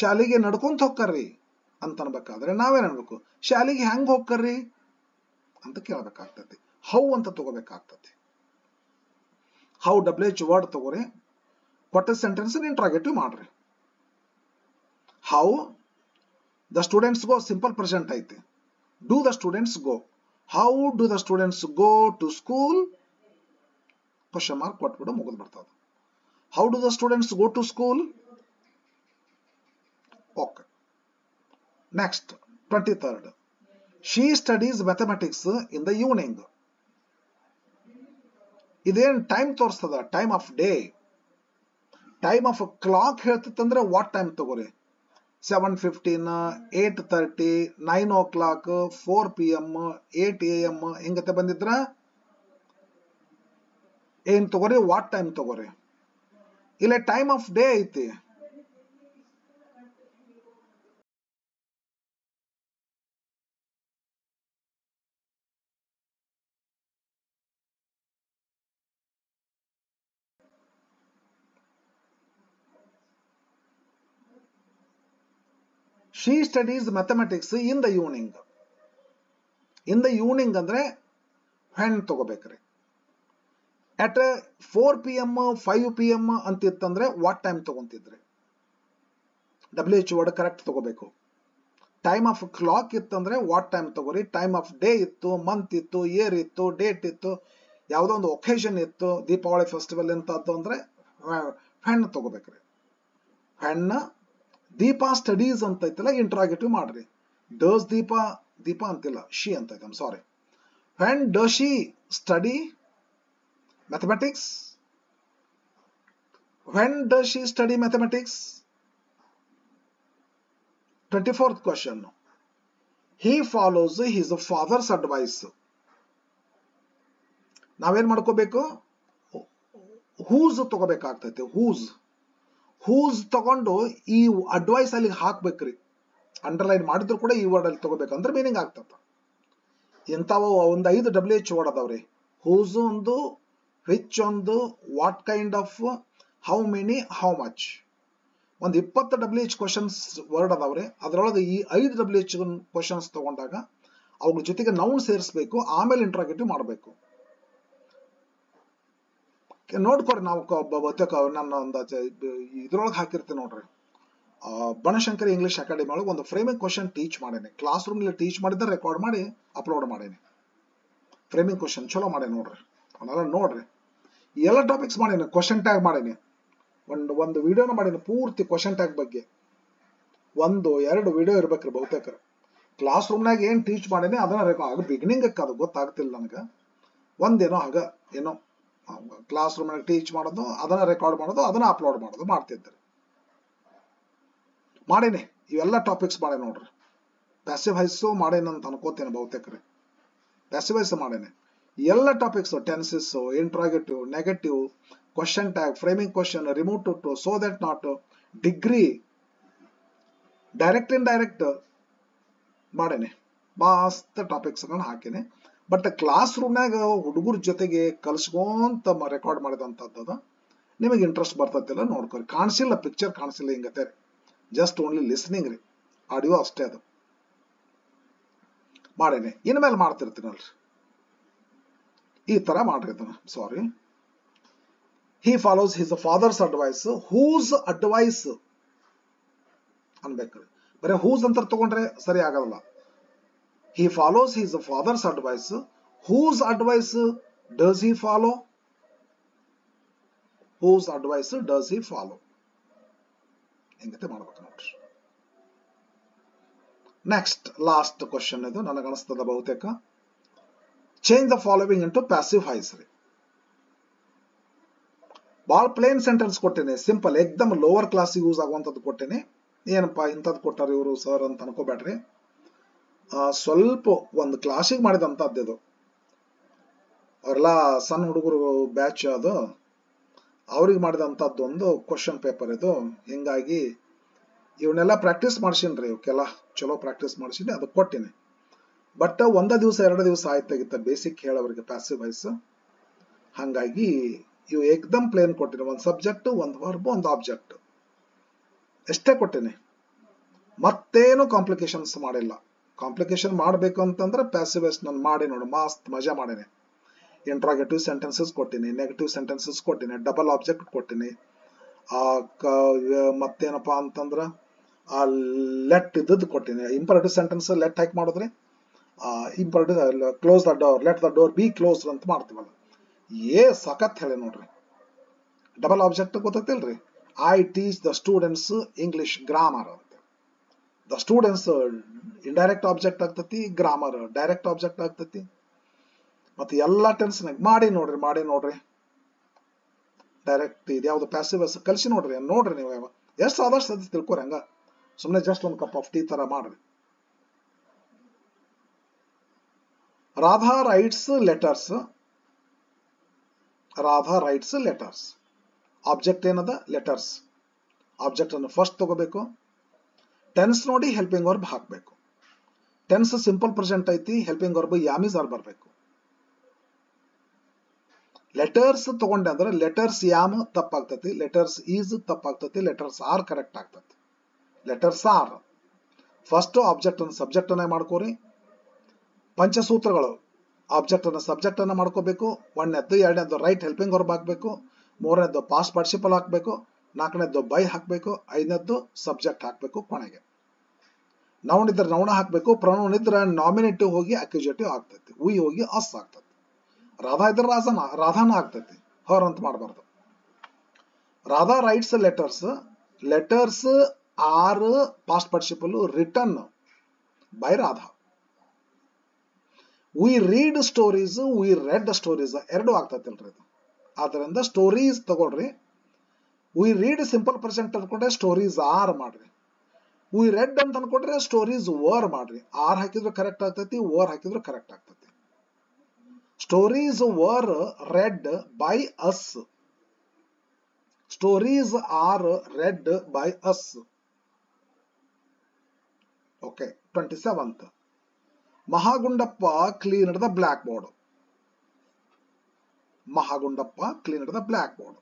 ಶಾಲೆಗೆ ನಡ್ಕೊಂತ ಹೋಗ್ತಾರ್ರಿ ಅಂತ ಅನ್ಬೇಕಾದ್ರೆ ನಾವೇನ್ ಅನ್ಬೇಕು? ಶಾಲೆಗೆ ಹೆಂಗ್ ಹೋಗ್ತಾರ್ರಿ ಅಂತ ಕೇಳ್ಬೇಕಾಗ್ತತಿ. ಹೌ ಅಂತ ತಗೋಬೇಕಾಗ್ತತಿ. ಹೌ WH ವರ್ಡ್ ತಗೋರಿ, ಕೊಟ್ಟ ಸೆಂಟೆನ್ಸ್ ಇಂಟ್ರಾಗೇಟಿವ್ ಮಾಡ್ರಿ. How the students go, simple present ಐತಿ. Do the students go? How do the students go to school? Question mark ಕೊಟ್ಬಿಡು, ಮುಗಿದು ಬರ್ತದೆ. How do the students go to school? Okay. Next, 23rd. She studies mathematics in the evening. ಇದೇನ್ time ತೋರಿಸ್ತದ? Time of day. Time of clock ಹೇಳ್ತಿತ್ತಂದ್ರೆ what time ತಗೋರಿ? 7:15, 8:30, 9 o'clock, 4 PM, 8 AM ಹಿಂಗತೆ ಬಂದಿದ್ರ ಏನ್ ತಗೋರಿ? ವಾಟ್ ಟೈಮ್ ತಗೋರಿ. ಇಲ್ಲ ಟೈಮ್ ಆಫ್ ಡೇ ಐತಿ. She studies mathematics in the evening. In the evening ಅಂದ್ರೆ when ತಗೋಬೇಕ್ರಿ. At 4 PM, 5 PM ಅಂತಿತ್ತಂದ್ರೆ ವಾಟ್ ಟೈಮ್ ತಗೊಂತಿದ್ರಿ? WH ವರ್ಡ್ ಕರೆಕ್ಟ್ ತಗೋಬೇಕು. ಟೈಮ್ ಆಫ್ ಕ್ಲಾಕ್ ಇತ್ತಂದ್ರೆ ವಾಟ್ ಟೈಮ್ ತಗೋರಿ. ಟೈಮ್ ಆಫ್ ಡೇ ಇತ್ತು, ಮಂತ್ ಇತ್ತು, ಇಯರ್ ಇತ್ತು, ಡೇಟ್ ಇತ್ತು, ಯಾವುದೋ ಒಂದು ಒಕೇಶನ್ ಇತ್ತು, ದೀಪಾವಳಿ ಫೆಸ್ಟಿವಲ್ ಇಂತದ್ದು ಅಂದ್ರೆ when ತಗೋಬೇಕ್ರಿ. when ದೀಪಾ ಸ್ಟಡೀಸ್ ಅಂತ ಐತಲ್ಲ, ಇಂಟ್ರಾಗೇಟಿವ್ ಮಾಡ್ರಿ. ಡಸ್ ದೀಪಾ, ದೀಪಾ ಅಂತಿಲ್ಲ, ಶಿ ಅಂತ ಐತೆ. ಸಾರಿ. when does she study mathematics? when does she study mathematics? 24th question. He follows his father's advice. ನಾವೇನ್ ಮಾಡ್ಕೋಬೇಕು? ಹೂಸ್ ತಗೋಬೇಕಾಗ್ತೈತೆ. ಹೂಸ್ ತಗೊಂಡು ಈ ಅಡ್ವೈಸ್ ಅಲ್ಲಿ ಹಾಕ್ಬೇಕ್ರಿ. ಅಂಡರ್ಲೈನ್ ಮಾಡಿದ್ರು ಕೂಡ ಈ ವರ್ಡ್ ಅಲ್ಲಿ ತಗೋಬೇಕಂದ್ರೆ ಮೀನಿಂಗ್ ಆಗ್ತದ. ಇಂಥವು ಒಂದು 5 WH ವರ್ಡ್ ಅದಾವ್ರಿ. ಹೂಸ್ ಒಂದು, ವಿಚ್ ಒಂದು, what kind of, how many, how much. ಒಂದು 20 WH ಕ್ವಶನ್ಸ್ ವರ್ಡ್ ಅದಾವ್ರಿ. ಅದರೊಳಗೆ ಈ 5 WH ಕ್ವಶನ್ಸ್ ತಗೊಂಡಾಗ ಅವ್ರ ಜೊತೆಗೆ ನೌನ್ ಸೇರಿಸಬೇಕು, ಆಮೇಲೆ ಇಂಟ್ರಾಗೇಟಿವ್ ಮಾಡಬೇಕು. ನೋಡ್ಕೊರಿ. ನಾವು ನನ್ನ ಒಂದು ಇದ್ರೊಳಗೆ ಹಾಕಿರ್ತೀನಿ ನೋಡ್ರಿ, ಬನಶಂಕರಿ ಇಂಗ್ಲಿಷ್ ಅಕಾಡೆಮಿ ಒಳಗೆ ಒಂದು ಫ್ರೇಮಿಂಗ್ ಕ್ವಶನ್ ಟೀಚ್ ಮಾಡೇನಿ. ಕ್ಲಾಸ್ ರೂಮ್ ಟೀಚ್ ಮಾಡಿದ್ರೆ ರೆಕಾರ್ಡ್ ಮಾಡಿ ಅಪ್ಲೋಡ್ ಮಾಡೇನಿ. ಫ್ರೇಮಿಂಗ್ ಕ್ವಶನ್ ಚಲೋ ಮಾಡೇನಿ ನೋಡ್ರಿ. ಅವನ್ನೆಲ್ಲ ನೋಡ್ರಿ. ಎಲ್ಲ ಟಾಪಿಕ್ಸ್ ಮಾಡೇನಿ. ಕ್ವಶನ್ ಟ್ಯಾಗ್ ಮಾಡೇನಿ. ಒಂದು ವಿಡಿಯೋನ ಮಾಡೇನಿ ಪೂರ್ತಿ ಕ್ವಶನ್ ಟ್ಯಾಗ್ ಬಗ್ಗೆ. 1-2 ವಿಡಿಯೋ ಇರ್ಬೇಕ್ರಿ ಬಹುತೇಕ. ಕ್ಲಾಸ್ ರೂಮ್ನಾಗ ಏನ್ ಟೀಚ್ ಮಾಡೇನಿ ಅದನ್ನ ಆಗ ಬಿಗಿನಿಂಗ್ ಅದು ಗೊತ್ತಾಗ್ತಿಲ್ಲ ನನಗೆ. ಒಂದೇನೋ ಆಗ ಏನೋ ಕ್ಲಾಸ್ ರೂಮ್ ಟೀಚ್ ಮಾಡೋದು, ಅದನ್ನ ರೆಕಾರ್ಡ್ ಮಾಡೋದು, ಅದನ್ನ ಅಪ್ಲೋಡ್ ಮಾಡೋದು ಮಾಡ್ತಿದ್ರಿ. ಮಾಡೇನಿ. ಇವೆಲ್ಲ ಟಾಪಿಕ್ಸ್ ಮಾಡೇನಿ ನೋಡ್ರಿ. ಪ್ಯಾಸಿವ್ ವಾಯ್ಸು ಮಾಡೇನಿ ಅಂತ ಅನ್ಕೋತೇನೆ ಬಹುತೇಕ್ರಿ. ಪ್ಯಾಸಿವ್ ವಾಯ್ಸ್ ಮಾಡೇನಿ. ಎಲ್ಲ topics, tenses, interrogative, negative, question tag, framing question, remove to so that not, degree, direct indirect ಮಾಡೇನೆ, ಮಸ್ತ್ ಟಾಪಿಕ್ಸ್ ಹಾಕೇನೆ. ಬಟ್ ಕ್ಲಾಸ್ ರೂಮ್ನಾಗ ಹುಡುಗರ ಜೊತೆಗೆ ಕಲ್ಸ್ಕೊಂತ ರೆಕಾರ್ಡ್ ಮಾಡಿದಂಥದ್ದು ನಿಮಗೆ ಇಂಟ್ರೆಸ್ಟ್ ಬರ್ತೈತಿಲ್ಲ ನೋಡ್ಕೊರಿ. ಕಾಣಿಸಿಲ್ಲ, ಪಿಕ್ಚರ್ ಕಾಣಿಸಿಲ್ಲ, ಹಿಂಗತೆ ಜಸ್ಟ್ ಓನ್ಲಿ ಲಿಸ್ನಿಂಗ್ ರೀ, ಆಡಿಯೋ ಅಷ್ಟೇ ಅದು ಮಾಡೇನೆ. ಇನ್ಮೇಲೆ ಮಾಡ್ತಿರ್ತೀನಲ್ರಿ, ಈ ತರ ಮಾಡ್ರಿ ಅದನ್ನ. ಸಾರಿ, he follows his father's advice. whose advice ಅನ್ಬೇಕ್ರಿ, ಬರೀ whose ಅಂತ ತಗೊಂಡ್ರೆ ಸರಿ ಆಗಲ್ಲ. he follows his father's advice. whose advice does he follow? whose advice does he follow? ಹಿಂಗತೆ ಮಾಡ್ಬೇಕು ನೋಡ್ರಿ. ನೆಕ್ಸ್ಟ್ ಲಾಸ್ಟ್ ಕ್ವಶನ್ ಇದು ನನಗನಿಸ್ತದ ಬಹುತೇಕ. Change the following into passive voice ರೀ. ಭಾಳ ಪ್ಲೇನ್ ಸೆಂಟೆನ್ಸ್ ಕೊಟ್ಟೇನೆ, ಸಿಂಪಲ್ ಎಕ್ದಮ್ ಲೋವರ್ ಕ್ಲಾಸ್ ಯೂಸ್ ಆಗುವಂಥದ್ದು ಕೊಟ್ಟೇನೆ. ಏನಪ್ಪಾ ಇಂಥದ್ದು ಕೊಟ್ಟಾರ ಇವರು ಸರ್ ಅಂತ ಅನ್ಕೋಬೇಡ್ರಿ. ಸ್ವಲ್ಪ ಒಂದು ಕ್ಲಾಸಿಗೆ ಮಾಡಿದಂಥದ್ದು ಇದು. ಅವರೆಲ್ಲ ಸಣ್ಣ ಹುಡುಗರು ಬ್ಯಾಚ್ ಅದು, ಅವ್ರಿಗೆ ಮಾಡಿದಂಥದ್ದು ಒಂದು ಕ್ವಶನ್ ಪೇಪರ್ ಇದು. ಹಿಂಗಾಗಿ ಇವನ್ನೆಲ್ಲ ಪ್ರಾಕ್ಟೀಸ್ ಮಾಡ್ಸಿನ್ರಿ, ಇವಕ್ಕೆಲ್ಲ ಚಲೋ ಪ್ರಾಕ್ಟೀಸ್ ಮಾಡ್ಸಿನಿ, ಅದು ಕೊಟ್ಟಿನಿ. ಬಟ್ ಒಂದ ದಿವಸ 2 ದಿವಸ ಆಯ್ತಾಗಿತ್ತ ಬೇಸಿಕ್ ಹೇಳೋರಿಗೆ ಪ್ಯಾಸಿವ್ ವಾಯ್ಸ್. ಹಂಗಾಗಿ ಇವು ಏಕ್ದಮ್ ಪ್ಲೇನ್ ಕೊಟ್ಟಿನಿ. ಒಂದು ಸಬ್ಜೆಕ್ಟ್, ಒಂದು ವರ್ಬ್, ಒಂದು ಆಬ್ಜೆಕ್ಟ್ ಎಷ್ಟೇ ಕೊಟ್ಟಿನಿ. ಮತ್ತೇನು ಕಾಂಪ್ಲಿಕೇಶನ್ಸ್ ಮಾಡಿಲ್ಲ. ಕಾಂಪ್ಲಿಕೇಶನ್ ಮಾಡಬೇಕು ಅಂತಂದ್ರೆ ಪ್ಯಾಸಿವ್ ವಾಯ್ಸ್ ನಾನು ಮಾಡಿ ನೋಡು, ಮಸ್ತ್ ಮಜಾ ಮಾಡೇನೆ. ಇಂಟ್ರಾಗೇಟಿವ್ ಸೆಂಟೆನ್ಸಸ್ ಕೊಟ್ಟಿನಿ, ನೆಗೆಟಿವ್ ಸೆಂಟೆನ್ಸಸ್ ಕೊಟ್ಟಿನಿ, ಡಬಲ್ ಆಬ್ಜೆಕ್ಟ್ ಕೊಟ್ಟಿನಿ. ಮತ್ತೇನಪ್ಪಾ ಅಂತಂದ್ರ ಲೆಟ್ ಇದ್ದದ್ದು ಕೊಟ್ಟಿನಿ. ಇಂಪರೇಟಿವ್ ಸೆಂಟೆನ್ಸ್ ಲೆಟ್ ಹಾಕಿ ಮಾಡಿದ್ರಿ, imperative close the door, let the door be close ಅಂತ ಮಾಡ್ತೀವಲ್ಲ, ಸಖತ್ ಹೇಳಿ ನೋಡ್ರಿ. ಡಬಲ್ ಆಬ್ಜೆಕ್ಟ್ ಗೊತ್ತೈತಿಲ್ರಿ, I teach the students English grammar ಅಂತ. ದ ಸ್ಟೂಡೆಂಟ್ಸ್ ಇಂಡೈರೆಕ್ಟ್ ಆಬ್ಜೆಕ್ಟ್ ಆಗ್ತತಿ, ಗ್ರಾಮರ್ ಡೈರೆಕ್ಟ್ ಆಬ್ಜೆಕ್ಟ್ ಆಗ್ತತಿ. ಮತ್ತೆ ಎಲ್ಲಾ ಟೆನ್ಸ್ನಾಗ ಮಾಡಿ ನೋಡ್ರಿ. ಡೈರೆಕ್ಟ್ ಇದ್ಯಾವ್ದು ಪ್ಯಾಸಿವ್ ವಾಯ್ಸ್ ಕಲಿಸಿ ನೋಡ್ರಿ ನೀವು ಎಷ್ಟು ಆದಷ್ಟು ಸದ್ಯ ತಿಳ್ಕೊರಿ. ಹಂಗ ಸುಮ್ಮನೆ ಜಸ್ಟ್ ಒಂದು ಕಪ್ ಆಫ್ ಟೀ ತರ ಮಾಡ್ರಿ. Radha writes letters. Radha writes letters. Object ಏನದ? ಲೆಟರ್ಸ್. ಆಬ್ಜೆಕ್ಟ್ ಅನ್ನು ಫಸ್ಟ್ ತಗೋಬೇಕು. ಟೆನ್ಸ್ ನೋಡಿ ಹೆಲ್ಪಿಂಗ್ ವರ್ಬ್ ಹಾಕಬೇಕು. ಟೆನ್ಸ್ ಸಿಂಪಲ್ ಪ್ರೆಸೆಂಟ್ ಐತಿ, ಹೆಲ್ಪಿಂಗ್ ವರ್ಬ್ ಯಾಮೀಸ್ ಆರ್ ಬರಬೇಕು. ಲೆಟರ್ಸ್ ತಗೊಂಡೆ ಅಂದ್ರೆ ಲೆಟರ್ಸ್ ಯಾಮ್ ತಪ್ಪಾಗ್ತತಿ, ಲೆಟರ್ಸ್ ಈಸ್ ತಪ್ಪಾಗ್ತತಿ, ಲೆಟರ್ಸ್ ಆರ್ ಕರೆಕ್ಟ್ ಆಗ್ತತಿ. ಲೆಟರ್ಸ್ ಆರ್ ಫಸ್ಟ್ ಆಬ್ಜೆಕ್ಟ್ ಅನ್ನು ಸಬ್ಜೆಕ್ಟ್ ಅನ್ನ ಮಾಡ್ಕೋರಿ. ಪಂಚಸೂತ್ರಗಳು ಆಬ್ಜೆಕ್ಟ್ ಅನ್ನ ಸಬ್ಜೆಕ್ಟ್ ಅನ್ನ ಮಾಡ್ಕೋಬೇಕು. 1ನೇದ್ದು 2ನೇದ್ದು ರೈಟ್ ಹೆಲ್ಪಿಂಗ್ ವರ್ಬ್ ಹಾಕ್ಬೇಕು. 3ನೇದ್ದು ಪಾಸ್ಟ್ ಪಾರ್ಟಿಸಿಪಲ್ ಹಾಕ್ಬೇಕು. 4ನೇದ್ದು ಬೈ ಹಾಕ್ಬೇಕು. 5ನೇದ್ದು ಸಬ್ಜೆಕ್ಟ್ ಹಾಕ್ಬೇಕು. ಕೊನೆಗೆ ನೌನ್ ಇದ್ರೆ ನೌನ ಹಾಕ್ಬೇಕು. ಪ್ರೊನೌನ್ ಇದ್ರೆ ನಾಮಿನೇಟಿವ್ ಹೋಗಿ ಅಕ್ಯುಜೇಟಿವ್ ಆಗ್ತೈತಿ, ವಿ ಹೋಗಿ ಅಸ್ ಆಗ್ತತಿ. ರಾಧಾ ಇದ್ರೆ ರಾಧಾನ ಆಗ್ತೈತಿ, ಹರ್ ಅಂತ ಮಾಡಬಾರ್ದು. Radha writes letters. Letters are past participle written by Radha. We read stories, we read stories ಎರಡು ಆಗ್ತೈತಿಲ್ರಿ ಇದು. ಆದ್ರಿಂದ ಸ್ಟೋರೀಸ್ ತಗೊಳ್ರಿ. ವಿ ರೀಡ್ ಸಿಂಪಲ್ ಪ್ರೆಸೆಂಟ್ ಅನ್ಕೊಂಡ್ರೆ ಸ್ಟೋರೀಸ್ ಆರ್ ಮಾಡ್ರಿ. ವಿ ರೆಡ್ ಅಂತ ಅನ್ಕೊಂಡ್ರೆ ಸ್ಟೋರೀಸ್ ವರ್ ಮಾಡ್ರಿ. ಆರ್ ಹಾಕಿದ್ರು ಕರೆಕ್ಟ್ ಆಗ್ತೈತಿ, ವರ್ ಹಾಕಿದ್ರು ಕರೆಕ್ಟ್ ಆಗ್ತೈತಿ. Stories were read by us. Stories are read by us. Okay. 27th. Mahagundappa cleaned the blackboard. Mahagundappa cleaned the block board.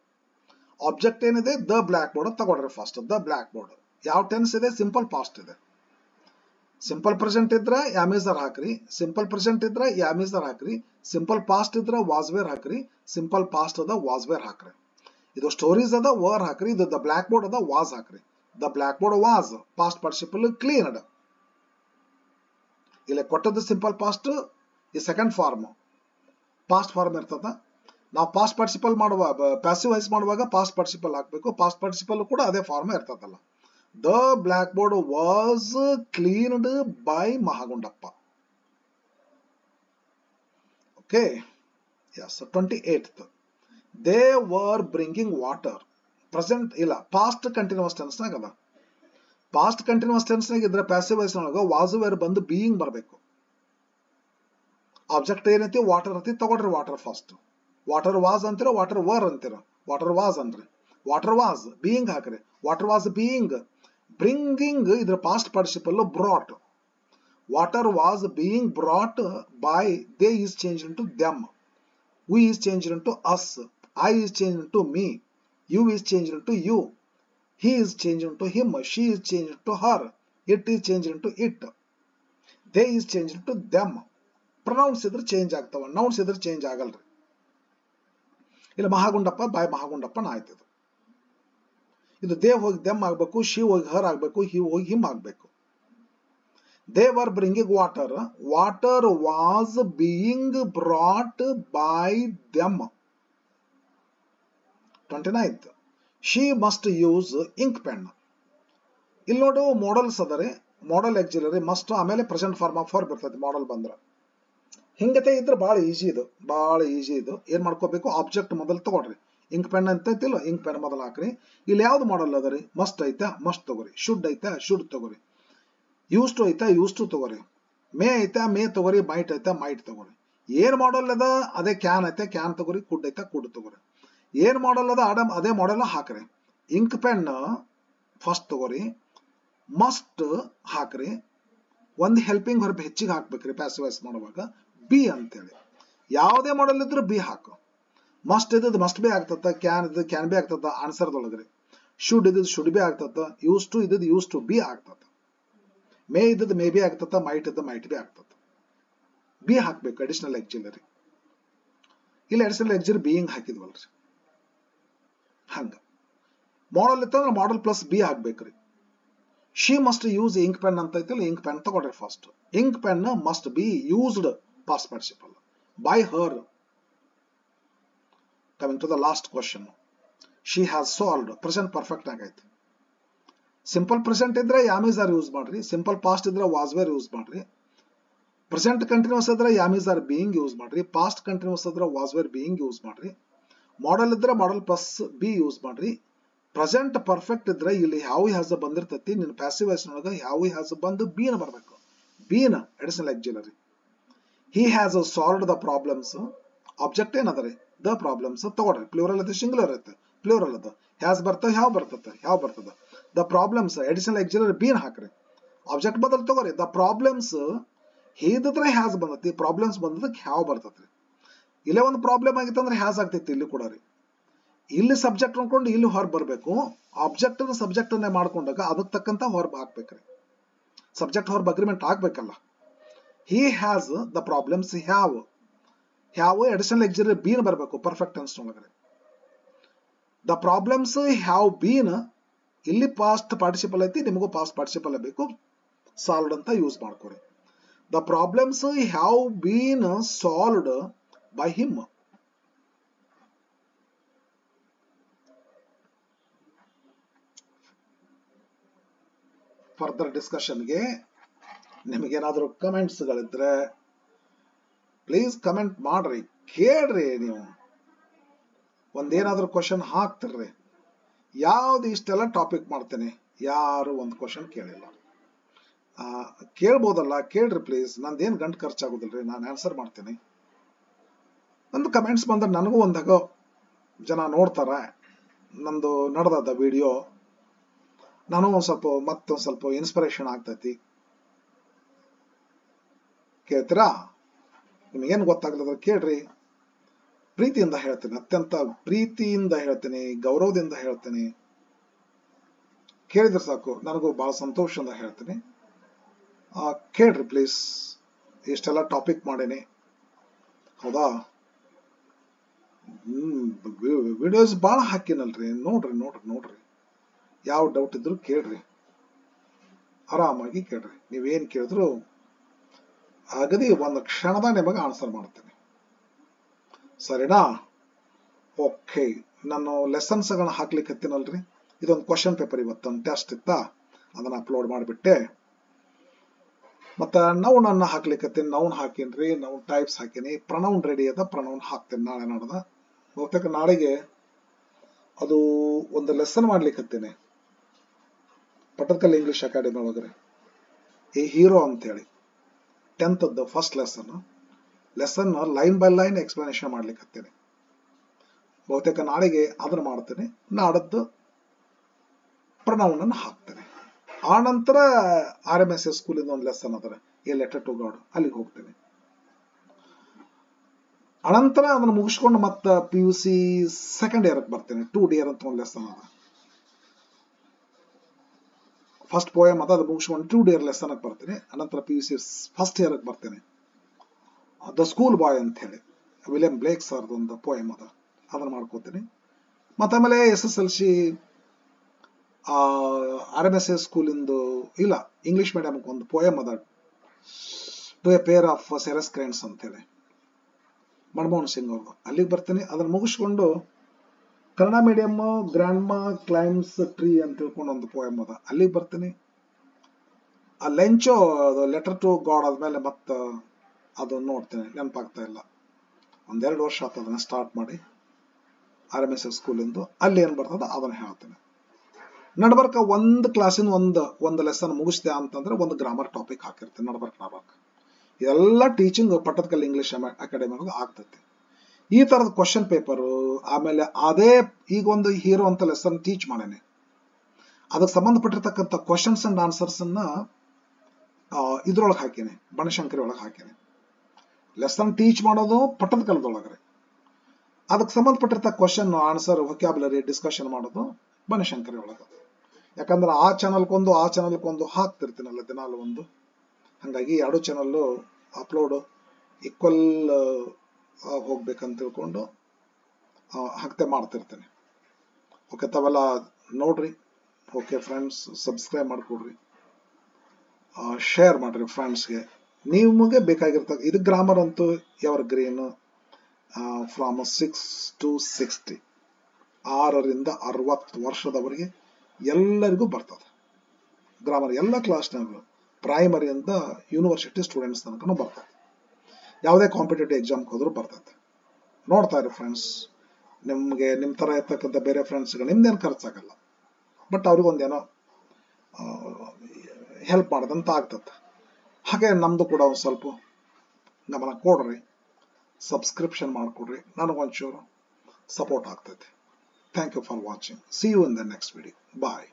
Object ಏನಿದೆ? The block board ತಗೊಳ್ರಿ first. The block board ಯಾವ tense ಇದೆ? Simple past ಇದೆ. Simple present ಇದ್ರ ಯಾಮೀಸರ್ ಹಾಕ್ರಿ. Simple present ಇದ್ರ ಯಾಮೀಸರ್ ಹಾಕ್ರಿ. Simple past ಇದ್ರ ವಾಸ್ವೇರ್ ಹಾಕ್ರಿ. ಸಿಂಪಲ್ ಪಾಸ್ಟ್ ಅದ ವಾಸ್ವೇರ್ ಹಾಕ್ರಿ. ಇದು ಸ್ಟೋರೀಸ್ ಅದ ವರ್ ಹಾಕ್ರಿ. ಇದು ದ ಬ್ಲಾಕ್ ಬೋರ್ಡ್ ಅದ ವಾಸ್ ಹಾಕ್ರಿ. The blackboard was past participle cleaned. ಇಲ್ಲಿ ಕೊಟ್ಟದ್ದು ಸಿಂಪಲ್ ಪಾಸ್ಟ್, ಈ ಸೆಕೆಂಡ್ ಫಾರ್ಮ್ ಪಾಸ್ಟ್ ಫಾರ್ಮ್ ಇರ್ತದ. ನಾವು ಪಾಸ್ಟ್ ಪಾರ್ಟಿಸಿಪಲ್ ಮಾಡುವಾಗ, ಪ್ಯಾಸಿವ್ ವಾಯ್ಸ್ ಮಾಡುವಾಗ ಪಾಸ್ಟ್ ಪಾರ್ಟಿಸಿಪಲ್ ಹಾಕ್ಬೇಕು. ಪಾಸ್ಟ್ ಪಾರ್ಟಿಸಿಪಲ್ ಕೂಡ ಅದೇ ಫಾರ್ಮ್ ಇರ್ತದಲ್ಲ. The blackboard was cleaned by Mahagundappa. Okay. Yes. 28th. They were bringing water. Present ಇಲ್ಲ, ಪಾಸ್ಟ್ ಕಂಟಿನ್ಯೂಸ್ ಟೆನ್ಸ್ ನಾಗ ಅದ. ಪಾಸ್ಟ್ ಕಂಟಿನ್ಯೂಸ್ ಟೆನ್ಸ್ ನಾಗ ಇದ್ರೆ ಪ್ಯಾಸಿವ್ ವಾಯ್ಸ್ ನೊಳಗ ವಾಸ್ ವೇರ್ ಬಂದು ಬೀಯಿಂಗ್ ಬರಬೇಕು. ಆಬ್ಜೆಕ್ಟ್ ಏನೈತಿ? ವಾಟರ್ ಐತಿ, ತಗೊಳ್ರಿ ವಾಟರ್ ಫಸ್ಟ್. ವಾಟರ್ ವಾಸ್ ಅಂತೀರ, ವಾಟರ್ ವರ್ ಅಂತೀರ. ವಾಟರ್ ವಾಸ್ ಅನ್ರಿ, ವಾಟರ್ ವಾಸ್ ಬೀಯಿಂಗ್ ಹಾಕ್ರಿ, ವಾಟರ್ ವಾಸ್ ಬೀಯಿಂಗ್. ಬ್ರಿಂಗಿಂಗ್ ಇದ್ರ past participle brought. Water was being brought by, they is change into them, we is change into us, I is change into me, you is change into you, he is changed into him, she is changed into her, it is changed into it, they is changed into them. Pronouns ಇದ್ರೆ change ಆಗ್ತಾವ, nouns ಇದ್ರೆ change ಆಗಲ್ರಿ. ಇಲ್ಲ ಮಹಾಗುಂಡಪ್ಪ ಬಾಯ್ ಮಹಾಗುಂಡಪ್ಪನ ಆಯ್ತದು. ಇದು they ಹೋಗಿ them ಆಗ್ಬೇಕು, she ಹೋಗಿ ಹರ್ ಆಗ್ಬೇಕು, ಹಿ ಹೋಗಿ ಹಿಮ್ ಆಗ್ಬೇಕು. They were bringing water, water was being brought by them. 29th, she must use ink pen. ಇಲ್ಲಿ ನೋಡು ಮಾಡಲ್ಸ್ ಅದರಿ, ಮಾಡಲ್ ಆಕ್ಸಿಲರಿ ಮಸ್ಟ್, ಆಮೇಲೆ ಪ್ರೆಸೆಂಟ್ ಫಾರ್ಮ್ ಆಫ್ ಫಾರ್ ಬರ್ತೈತಿ ಮಾಡಲ್ ಬಂದ್ರೆ. ಹಿಂಗತೆ ಇದ್ರೆ ಭಾಳ ಈಜಿ ಇದು, ಭಾಳ ಈಜಿ ಇದು. ಏನ್ ಮಾಡ್ಕೋಬೇಕು, ಆಬ್ಜೆಕ್ಟ್ ಮೊದಲು ತಗೊಳ್ರಿ. ಇಂಕ್ ಪೆನ್ ಅಂತ ಐತಿಲ್ಲ, ಇಂಕ್ ಪೆನ್ ಮೊದಲು ಹಾಕ್ರಿ. ಇಲ್ಲಿ ಯಾವ್ದು ಮಾಡಲ್ ಅದರಿ, ಮಸ್ಟ್ ಐತಾ ಮಸ್ಟ್ ತಗೋರಿ, ಶುಡ್ ಐತಾ ಶುಡ್ ತಗೋರಿ, ಯೂಸ್ ಟು ಐತಾ ಯೂಸ್ ಟು ತಗೋರಿ, ಮೇ ಐತಾ ಮೇ ತಗೋರಿ, ಮೈಟ್ ಐತಾ ಮೈಟ್ ತಗೋರಿ. ಏನ್ ಮಾಡಲ್ ಅದ ಅದೇ ಕ್ಯಾನ್ ಐತೆ ಕ್ಯಾನ್ ತಗೋರಿ, ಕುಡ್ ಐತಾ ಕುಡ್ ತಗೋರಿ. ಏನ್ ಮಾಡಲ್ ಅದ ಅದೇ ಮಾಡೆಲ್ ಹಾಕ್ರಿ. ಇಂಕ್ ಪೆನ್ ಫಸ್ಟ್ ತಗೋರಿ, ಮಸ್ಟ್ ಹಾಕ್ರಿ, ಒಂದು ಹೆಲ್ಪಿಂಗ್ ಹೊರಬ ಹೆಚ್ಚಿಗೆ ಹಾಕ್ಬೇಕ್ರಿ ಪ್ಯಾಸಿವ್ ವಾಯ್ಸ್ ಮಾಡುವಾಗ, ಬಿ ಅಂತೇಳಿ. ಯಾವುದೇ ಮಾಡಲ್ ಇದ್ರು ಬಿ ಹಾಕು. ಮಸ್ಟ್ ಇದ್ದದ್ದು ಮಸ್ಟ್ ಬಿ ಆಗ್ತದ, ಕ್ಯಾನ್ ಇದ್ದು ಕ್ಯಾನ್ ಬಿ ಆಗ್ತದ ಆನ್ಸರ್ದೊಳಗ್ರಿ. ಶುಡ್ ಇದ್ದದ್ದು ಶುಡ್ ಬಿ ಆಗ್ತದ, ಯೂಸ್ ಟು ಇದ್ದದ್ದು ಯೂಸ್ ಟು ಬಿ ಆಗ್ತದ, ಮೇ ಇದ್ದದ್ದು ಮೇ ಬಿ ಆಗ್ತದ, ಮೈಟ್ ಇದ್ದ ಮೈಟ್ ಬಿ ಆಗ್ತದ. ಬಿ ಹಾಕ್ಬೇಕು ಅಡಿಷನಲ್ ಆಕ್ಸಿಲರಿ. ಇಲ್ಲಿ ಅಡಿಷನಲ್ ಆಕ್ಸಿಲರಿ ಬೀಯಿಂಗ್ ಹಾಕಿದ್ವಲ್ರಿ, ಹಂಗ. ಮಾಡಲ್ ಇತ್ತಂದ್ರೆ ಮಾಡಲ್ ಪ್ಲಸ್ ಬಿ ಹಾಕ್ಬೇಕ್ರಿ. She must use ink pen ಅಂತ ಐತಿಲ್ಲ, ಇಂಕ್ ಪೆನ್ ತಗೊಳ್ರಿ first. Ink pen must be used past participle by her. Coming to the last question, she has solved, present perfect ಆಗೈತಿ. Simple present ಇದ್ರೆ am is are use ಮಾಡ್ರಿ, simple past ಇದ್ರೆ was were use ಮಾಡ್ರಿ, present continuous ಇದ್ರೆ am is are being use ಮಾಡ್ರಿ, past continuous ಇದ್ರೆ was were being use ಮಾಡ್ರಿ, modal ಇದ್ರೆ ಮಾಡಲ್ ಪ್ಲಸ್ ಬಿ ಯೂಸ್ ಮಾಡ್ರಿ. ಪ್ರೆಸೆಂಟ್ ಪರ್ಫೆಕ್ಟ್ ಇದ್ರೆ ಇಲ್ಲಿ ಯಾವ ಹ್ಯಾಸ್ ಬಂದಿರ್ತೈತಿ, ನಿನ್ನ ಪ್ಯಾಸಿವ್ ವಾಯ್ಸ್ ನೊಳಗ ಯಾವ ಹ್ಯಾಸ್ ಬಂದು ಬೀನ ಬರ್ಬೇಕು, ಬೀನ additional auxiliary. He has solved the problems, object ಏನದರಿ ದ ಪ್ರಾಬ್ಲಮ್ಸ್ ತಗೊಳ್ರಿ. ಪ್ಲೂರಲ್ ಐತೆ ಸಿಂಗುಲರ್ ಐತೆ, ಪ್ಲೂರಲ್ ಅದ, ಹ್ಯಾಸ್ ಬರ್ತದೆ ಯಾವ ಬರ್ತದೆ ಯಾವ ಬರ್ತದ. The problems additional auxiliary been ಹಾಕ್ರಿ, ಆಬ್ಜೆಕ್ಟ್ ಬದಲ್ ತಗೋರಿ. ದ ಪ್ರಾಬ್ಲಮ್ಸ್ ಹೇದಿದ್ರೆ ಹ್ಯಾಸ್ ಬಂದತಿ, ಪ್ರಾಬ್ಲಮ್ಸ್ ಬಂದದಕ್ಕೆ ಯಾವ ಬರ್ತೈತ್ರಿ. ಇಲ್ಲೇ ಒಂದು ಪ್ರಾಬ್ಲಮ್ ಆಗಿತ್ತಂದ್ರೆ ಹ್ಯಾಸ್ ಆಗ್ತೈತಿ, ಇಲ್ಲಿ ಕೂಡ ರೀ. ಇಲ್ಲಿ ಸಬ್ಜೆಕ್ಟ್ ಅನ್ಕೊಂಡು ಇಲ್ಲಿ ಹೊರ ಬರ್ಬೇಕು, ಆಬ್ಜೆಕ್ಟ್ ಸಬ್ಜೆಕ್ಟ್ ಅನ್ನೇ ಮಾಡ್ಕೊಂಡಾಗ ಅದಕ್ಕೆ ತಕ್ಕಂತ ಹೊರ ಹಾಕ್ಬೇಕ್ರಿ. ಸಬ್ಜೆಕ್ಟ್ ಹೊರ ಅಗ್ರಿಮೆಂಟ್ ಆಗ್ಬೇಕಲ್ಲ. He has the problems have, have additional auxiliary been ಬರ್ಬೇಕು ಪರ್ಫೆಕ್ಟ್ ಟೆನ್ಸ್ ಒಳಗಡೆ. ದ ಪ್ರಾಬ್ಲಮ್ಸ್ ಹ್ಯಾವ್ ಬೀನ್, ಇಲ್ಲಿ ಪಾಸ್ಟ್ ಪಾರ್ಟಿಸಿಪಲ್ ಐತಿ, ನಿಮಗೂ ಪಾಸ್ಟ್ ಪಾರ್ಟಿಸಿಪಲ್ ಬೇಕು, ಸಾಲ್ವ್ಡ್ ಅಂತ ಯೂಸ್ ಮಾಡ್ಕೊರಿ. The problems have been solved by him. Further ಡಿಸ್ಕಷನ್ಗೆ ನಿಮಗೇನಾದ್ರೂ ಕಮೆಂಟ್ಸ್ಗಳಿದ್ರೆ ಪ್ಲೀಸ್ ಕಮೆಂಟ್ ಮಾಡ್ರಿ, ಕೇಳ್ರಿ. ನೀವು ಒಂದೇನಾದ್ರೂ ಕ್ವಶನ್ ಹಾಕ್ತಿರ್ರಿ. ಯಾವ್ದು ಇಷ್ಟೆಲ್ಲ ಟಾಪಿಕ್ ಮಾಡ್ತೇನೆ, ಯಾರು ಒಂದು ಕ್ವಶನ್ ಕೇಳಿಲ್ಲ. ಕೇಳ್ಬೋದಲ್ಲ, ಕೇಳ್ರಿ ಪ್ಲೀಸ್. ನಂದೇನು ಗಂಟು ಖರ್ಚಾಗೋದಿಲ್ರಿ, ನಾನು ಆನ್ಸರ್ ಮಾಡ್ತೀನಿ. ನಂದು ಕಮೆಂಟ್ಸ್ ಬಂದ್ರೆ ನನಗೂ ಒಂದಾಗ ಜನ ನೋಡ್ತಾರ, ನಂದು ನಡೆದ ವಿಡಿಯೋ, ನಾನು ಮತ್ತೊಂದು ಸ್ವಲ್ಪ ಇನ್ಸ್ಪಿರೇಷನ್ ಆಗ್ತೈತಿ. ಕೇಳ್ತೀರಾ? ನಿಮಗೇನು ಗೊತ್ತಾಗ್ಲದ್ರ ಕೇಳ್ರಿ. ಪ್ರೀತಿಯಿಂದ ಹೇಳ್ತೀನಿ, ಅತ್ಯಂತ ಪ್ರೀತಿಯಿಂದ ಹೇಳ್ತೀನಿ, ಗೌರವದಿಂದ ಹೇಳ್ತೀನಿ. ಕೇಳಿದ್ರೆ ಸಾಕು, ನನಗೂ ಬಹಳ ಸಂತೋಷದಿಂದ ಹೇಳ್ತೀನಿ. ಕೇಳ್ರಿ ಪ್ಲೀಸ್. ಇಷ್ಟೆಲ್ಲ ಟಾಪಿಕ್ ಮಾಡೀನಿ, ಹೌದಾ? ವಿಡಿಯೋಸ್ ಭಾಳ ಹಾಕಿನಲ್ರಿ, ನೋಡ್ರಿ ನೋಡ್ರಿ ನೋಡ್ರಿ. ಯಾವ ಡೌಟ್ ಇದ್ರು ಕೇಳ್ರಿ, ಆರಾಮಾಗಿ ಕೇಳ್ರಿ. ನೀವೇನು ಕೇಳಿದ್ರು ಅಗದಿ ಒಂದು ಕ್ಷಣದಾಗ ನಿಮಗೆ ಆನ್ಸರ್ ಮಾಡ್ತೀನಿ, ಸರಿನಾ? ಓಕೆ. ನಾನು ಲೆಸನ್ಸ್ಗಳನ್ನ ಹಾಕ್ಲಿಕ್ಕೆ ಹತ್ತಿನಲ್ರಿ. ಇದೊಂದು ಕ್ವಶನ್ ಪೇಪರ್ ಇವತ್ತೊಂದು ಟೆಸ್ಟ್ ಇತ್ತಾ, ಅದನ್ನ ಅಪ್ಲೋಡ್ ಮಾಡಿಬಿಟ್ಟೆ. ಮತ್ತು ನೌನನ್ನು ಹಾಕ್ಲಿಕ್ಕೆ ಹತ್ತೀನಿ, ನೌನ್ ಹಾಕೀನಿ, ನೌನ್ ಟೈಪ್ಸ್ ಹಾಕೀನಿ. ಪ್ರನೌನ್ ರೆಡಿ ಅದ, ಪ್ರನೌನ್ ಹಾಕ್ತೀನಿ ನಾಳೆ ನಾಡ್ದ. ಬಹುತೇಕ ನಾಳೆಗೆ ಅದು ಒಂದು ಲೆಸನ್ ಮಾಡ್ಲಿಕ್ಕೆ ಹತ್ತೀನಿ ಪಟ್ಟದಕಲ್ಲು ಇಂಗ್ಲಿಷ್ ಅಕಾಡೆಮಿ ಒಳಗಡೆ. ಈ ಹೀರೋ ಅಂತೇಳಿ 10th first lesson line by line explanation ಮಾಡ್ಲಿಕ್ಕೆ ಹತ್ತೀನಿ. ಬಹುತೇಕ ನಾಳೆಗೆ ಅದನ್ನು ಮಾಡ್ತೇನೆ. ನಾಡದ್ದು ಪ್ರನೌನನ್ನು ಹಾಕ್ತೇನೆ. ಆ ನಂತರ RMSS ಸ್ಕೂಲಿಂದ ಒಂದು ಲೆಸನ್ ಅದರ ಎ ಲೆಟರ್ ಟು ಗಾಡ್, ಅಲ್ಲಿಗೆ ಹೋಗ್ತೇನೆ. ಅನಂತರ ಅದನ್ನು ಮುಗಿಸ್ಕೊಂಡು ಮತ್ತೆ PUC ಸೆಕೆಂಡ್ ಇಯರ್ಗೆ ಬರ್ತೇನೆ. 2 ಡಿಯರ್ ಅಂತ ಒಂದು ಲೆಸನ್ ಅದ. ಫಸ್ಟ್ ಪೋಯಮ್ ಅದ, ಅದು ಮುಗಿಸ್ಕೊಂಡು 2 ಡಿಯರ್ ಲೆಸನ್ಗೆ ಬರ್ತೇನೆ. ಅನಂತರ PUC ಫಸ್ಟ್ ಇಯರ್ಗೆ ಬರ್ತೇನೆ. ದ ಸ್ಕೂಲ್ ಬಾಯ್ ಅಂತ ಹೇಳಿ ವಿಲಿಯಂ ಬ್ಲೇಕ್ ಸರ್ದು ಒಂದು ಪೋಯಮ್ ಅದ, ಅದನ್ನು ಮಾಡ್ಕೋತೀನಿ. ಮತ್ತು ಆಮೇಲೆ SSLC RMSS ಸ್ಕೂಲಿಂದು ಇಲ್ಲ, ಇಂಗ್ಲಿಷ್ ಮೀಡಿಯಮ್ಗೆ ಒಂದು ಪೋಯಮ್ ಅದ, to a pair of sarus cranes ಅಂತೇಳಿ ಮನಮೋಹನ್ ಸಿಂಗ್ ಅವ್ರದ್ದು, ಅಲ್ಲಿಗೆ ಬರ್ತೀನಿ. ಅದನ್ನು ಮುಗಿಸ್ಕೊಂಡು Kannada medium grandma climbs tree ಅಂತ ತಿಳ್ಕೊಂಡು ಒಂದು ಪೋಯಮ್ ಅದ, ಅಲ್ಲಿಗೆ ಬರ್ತೀನಿ. ಆ ಲೆಂಚೋ ಲೆಟರ್ ಟು ಗಾಡ್ ಆದ್ಮೇಲೆ ಮತ್ತೆ ಅದು ನೋಡ್ತೇನೆ, ನೆನಪಾಗ್ತಾ ಇಲ್ಲ. 1-2 ವರ್ಷ ಆಯ್ತು ಅದನ್ನು ಸ್ಟಾರ್ಟ್ ಮಾಡಿ RMSS ಸ್ಕೂಲಿಂದು. ಅಲ್ಲಿ ಏನು ಬರ್ತದ ಅದನ್ನು ಹೇಳ್ತೇನೆ. ನಡ್ಬರ್ಕ ಒಂದು ಕ್ಲಾಸಿನ ಒಂದು ಲೆಸನ್ ಮುಗಿಸ್ದೆ ಅಂತಂದ್ರೆ ಒಂದು ಗ್ರಾಮರ್ ಟಾಪಿಕ್ ಹಾಕಿರ್ತೇನೆ ನಡ್ಬರ್ಕ. ಇದೆಲ್ಲ ಟೀಚಿಂಗ್ ಪಟ್ಟದಕಲ್ಲು ಇಂಗ್ಲಿಷ್ ಅಕಾಡೆಮಿ ಆಗ್ತೈತಿ. ಈ ಥರದ ಕ್ವಶನ್ ಪೇಪರು, ಆಮೇಲೆ ಅದೇ ಈಗ ಒಂದು ಹೀರೋ ಅಂತ ಲೆಸನ್ ಟೀಚ್ ಮಾಡೇನೆ, ಅದಕ್ಕೆ ಸಂಬಂಧಪಟ್ಟಿರ್ತಕ್ಕಂಥ ಕ್ವಶನ್ಸ್ ಅಂಡ್ ಆನ್ಸರ್ಸ್ ಅನ್ನ ಇದ್ರೊಳಗೆ ಹಾಕೇನೆ, ಬನಶಂಕರಿ ಒಳಗೆ ಹಾಕೇನೆ. ಲೆಸನ್ ಟೀಚ್ ಮಾಡೋದು ಪಟ್ಟದಕಲ್ಲದೊಳಗ್ರೆ, ಅದಕ್ಕೆ ಸಂಬಂಧಪಟ್ಟಿರ್ತ ಕ್ವಶನ್ ಆನ್ಸರ್ ವೊಕ್ಯಾಬುಲರಿ ಡಿಸ್ಕಷನ್ ಮಾಡೋದು ಬನಶಂಕರಿ ಒಳಗೆ. ಯಾಕಂದ್ರೆ ಆ ಚಾನಲ್ಗೊಂದು ಹಾಕ್ತಿರ್ತೀನಲ್ಲ ದಿನಾಲು ಒಂದು, ಹಾಗಾಗಿ 2 ಚಾನಲ್ಲು ಅಪ್ಲೋಡ್ ಈಕ್ವಲ್ ಹೋಗ್ಬೇಕಂತ ತಿಳ್ಕೊಂಡು ಹಾಕ್ತೆ ಮಾಡ್ತಿರ್ತೇನೆ. ಓಕೆ, ತಾವೆಲ್ಲ ನೋಡ್ರಿ. ಓಕೆ ಫ್ರೆಂಡ್ಸ್, ಸಬ್ಸ್ಕ್ರೈಬ್ ಮಾಡಿಕೊಡ್ರಿ, ಶೇರ್ ಮಾಡ್ರಿ ಫ್ರೆಂಡ್ಸ್ಗೆ. ನಿಮಗೆ ಬೇಕಾಗಿರ್ತಕ್ಕ ಇದು ಗ್ರಾಮರ್ ಅಂತೂ ಎವರ್ ಗ್ರೀನ್, ಫ್ರಮ್ 6 to 60, 6ರಿಂದ 60 ವರ್ಷದವರೆಗೆ ಎಲ್ಲರಿಗೂ ಬರ್ತದೆ ಗ್ರಾಮರ್. ಎಲ್ಲ ಕ್ಲಾಸ್ನಾಗ ಪ್ರೈಮರಿಯಿಂದ ಯೂನಿವರ್ಸಿಟಿ ಸ್ಟೂಡೆಂಟ್ಸ್ ತನಕ ಬರ್ತದೆ. ಯಾವುದೇ ಕಾಂಪಿಟೇಟಿವ್ ಎಕ್ಸಾಮ್ಗೆ ಹೋದ್ರೂ ಬರ್ತದೆ. ನೋಡ್ತಾ ಇರಿ ಫ್ರೆಂಡ್ಸ್, ನಿಮಗೆ ನಿಮ್ಮ ಥರ ಇರ್ತಕ್ಕಂಥ ಬೇರೆ ಫ್ರೆಂಡ್ಸ್ಗೆ ನಿಮ್ದೇನು ಖರ್ಚಾಗಲ್ಲ, ಬಟ್ ಅವ್ರಿಗೊಂದೇನೋ ಹೆಲ್ಪ್ ಮಾಡೋದಂತ ಆಗ್ತದೆ. ಹಾಗೆ ನಮ್ಮದು ಕೂಡ ಒಂದು ಸ್ವಲ್ಪ ಗಮನ ಕೊಡ್ರಿ, ಸಬ್ಸ್ಕ್ರಿಪ್ಷನ್ ಮಾಡಿಕೊಡ್ರಿ, ನನಗೊಂಚೂರು ಸಪೋರ್ಟ್ ಆಗ್ತೈತೆ. Thank you for watching. See you in the next video. Bye.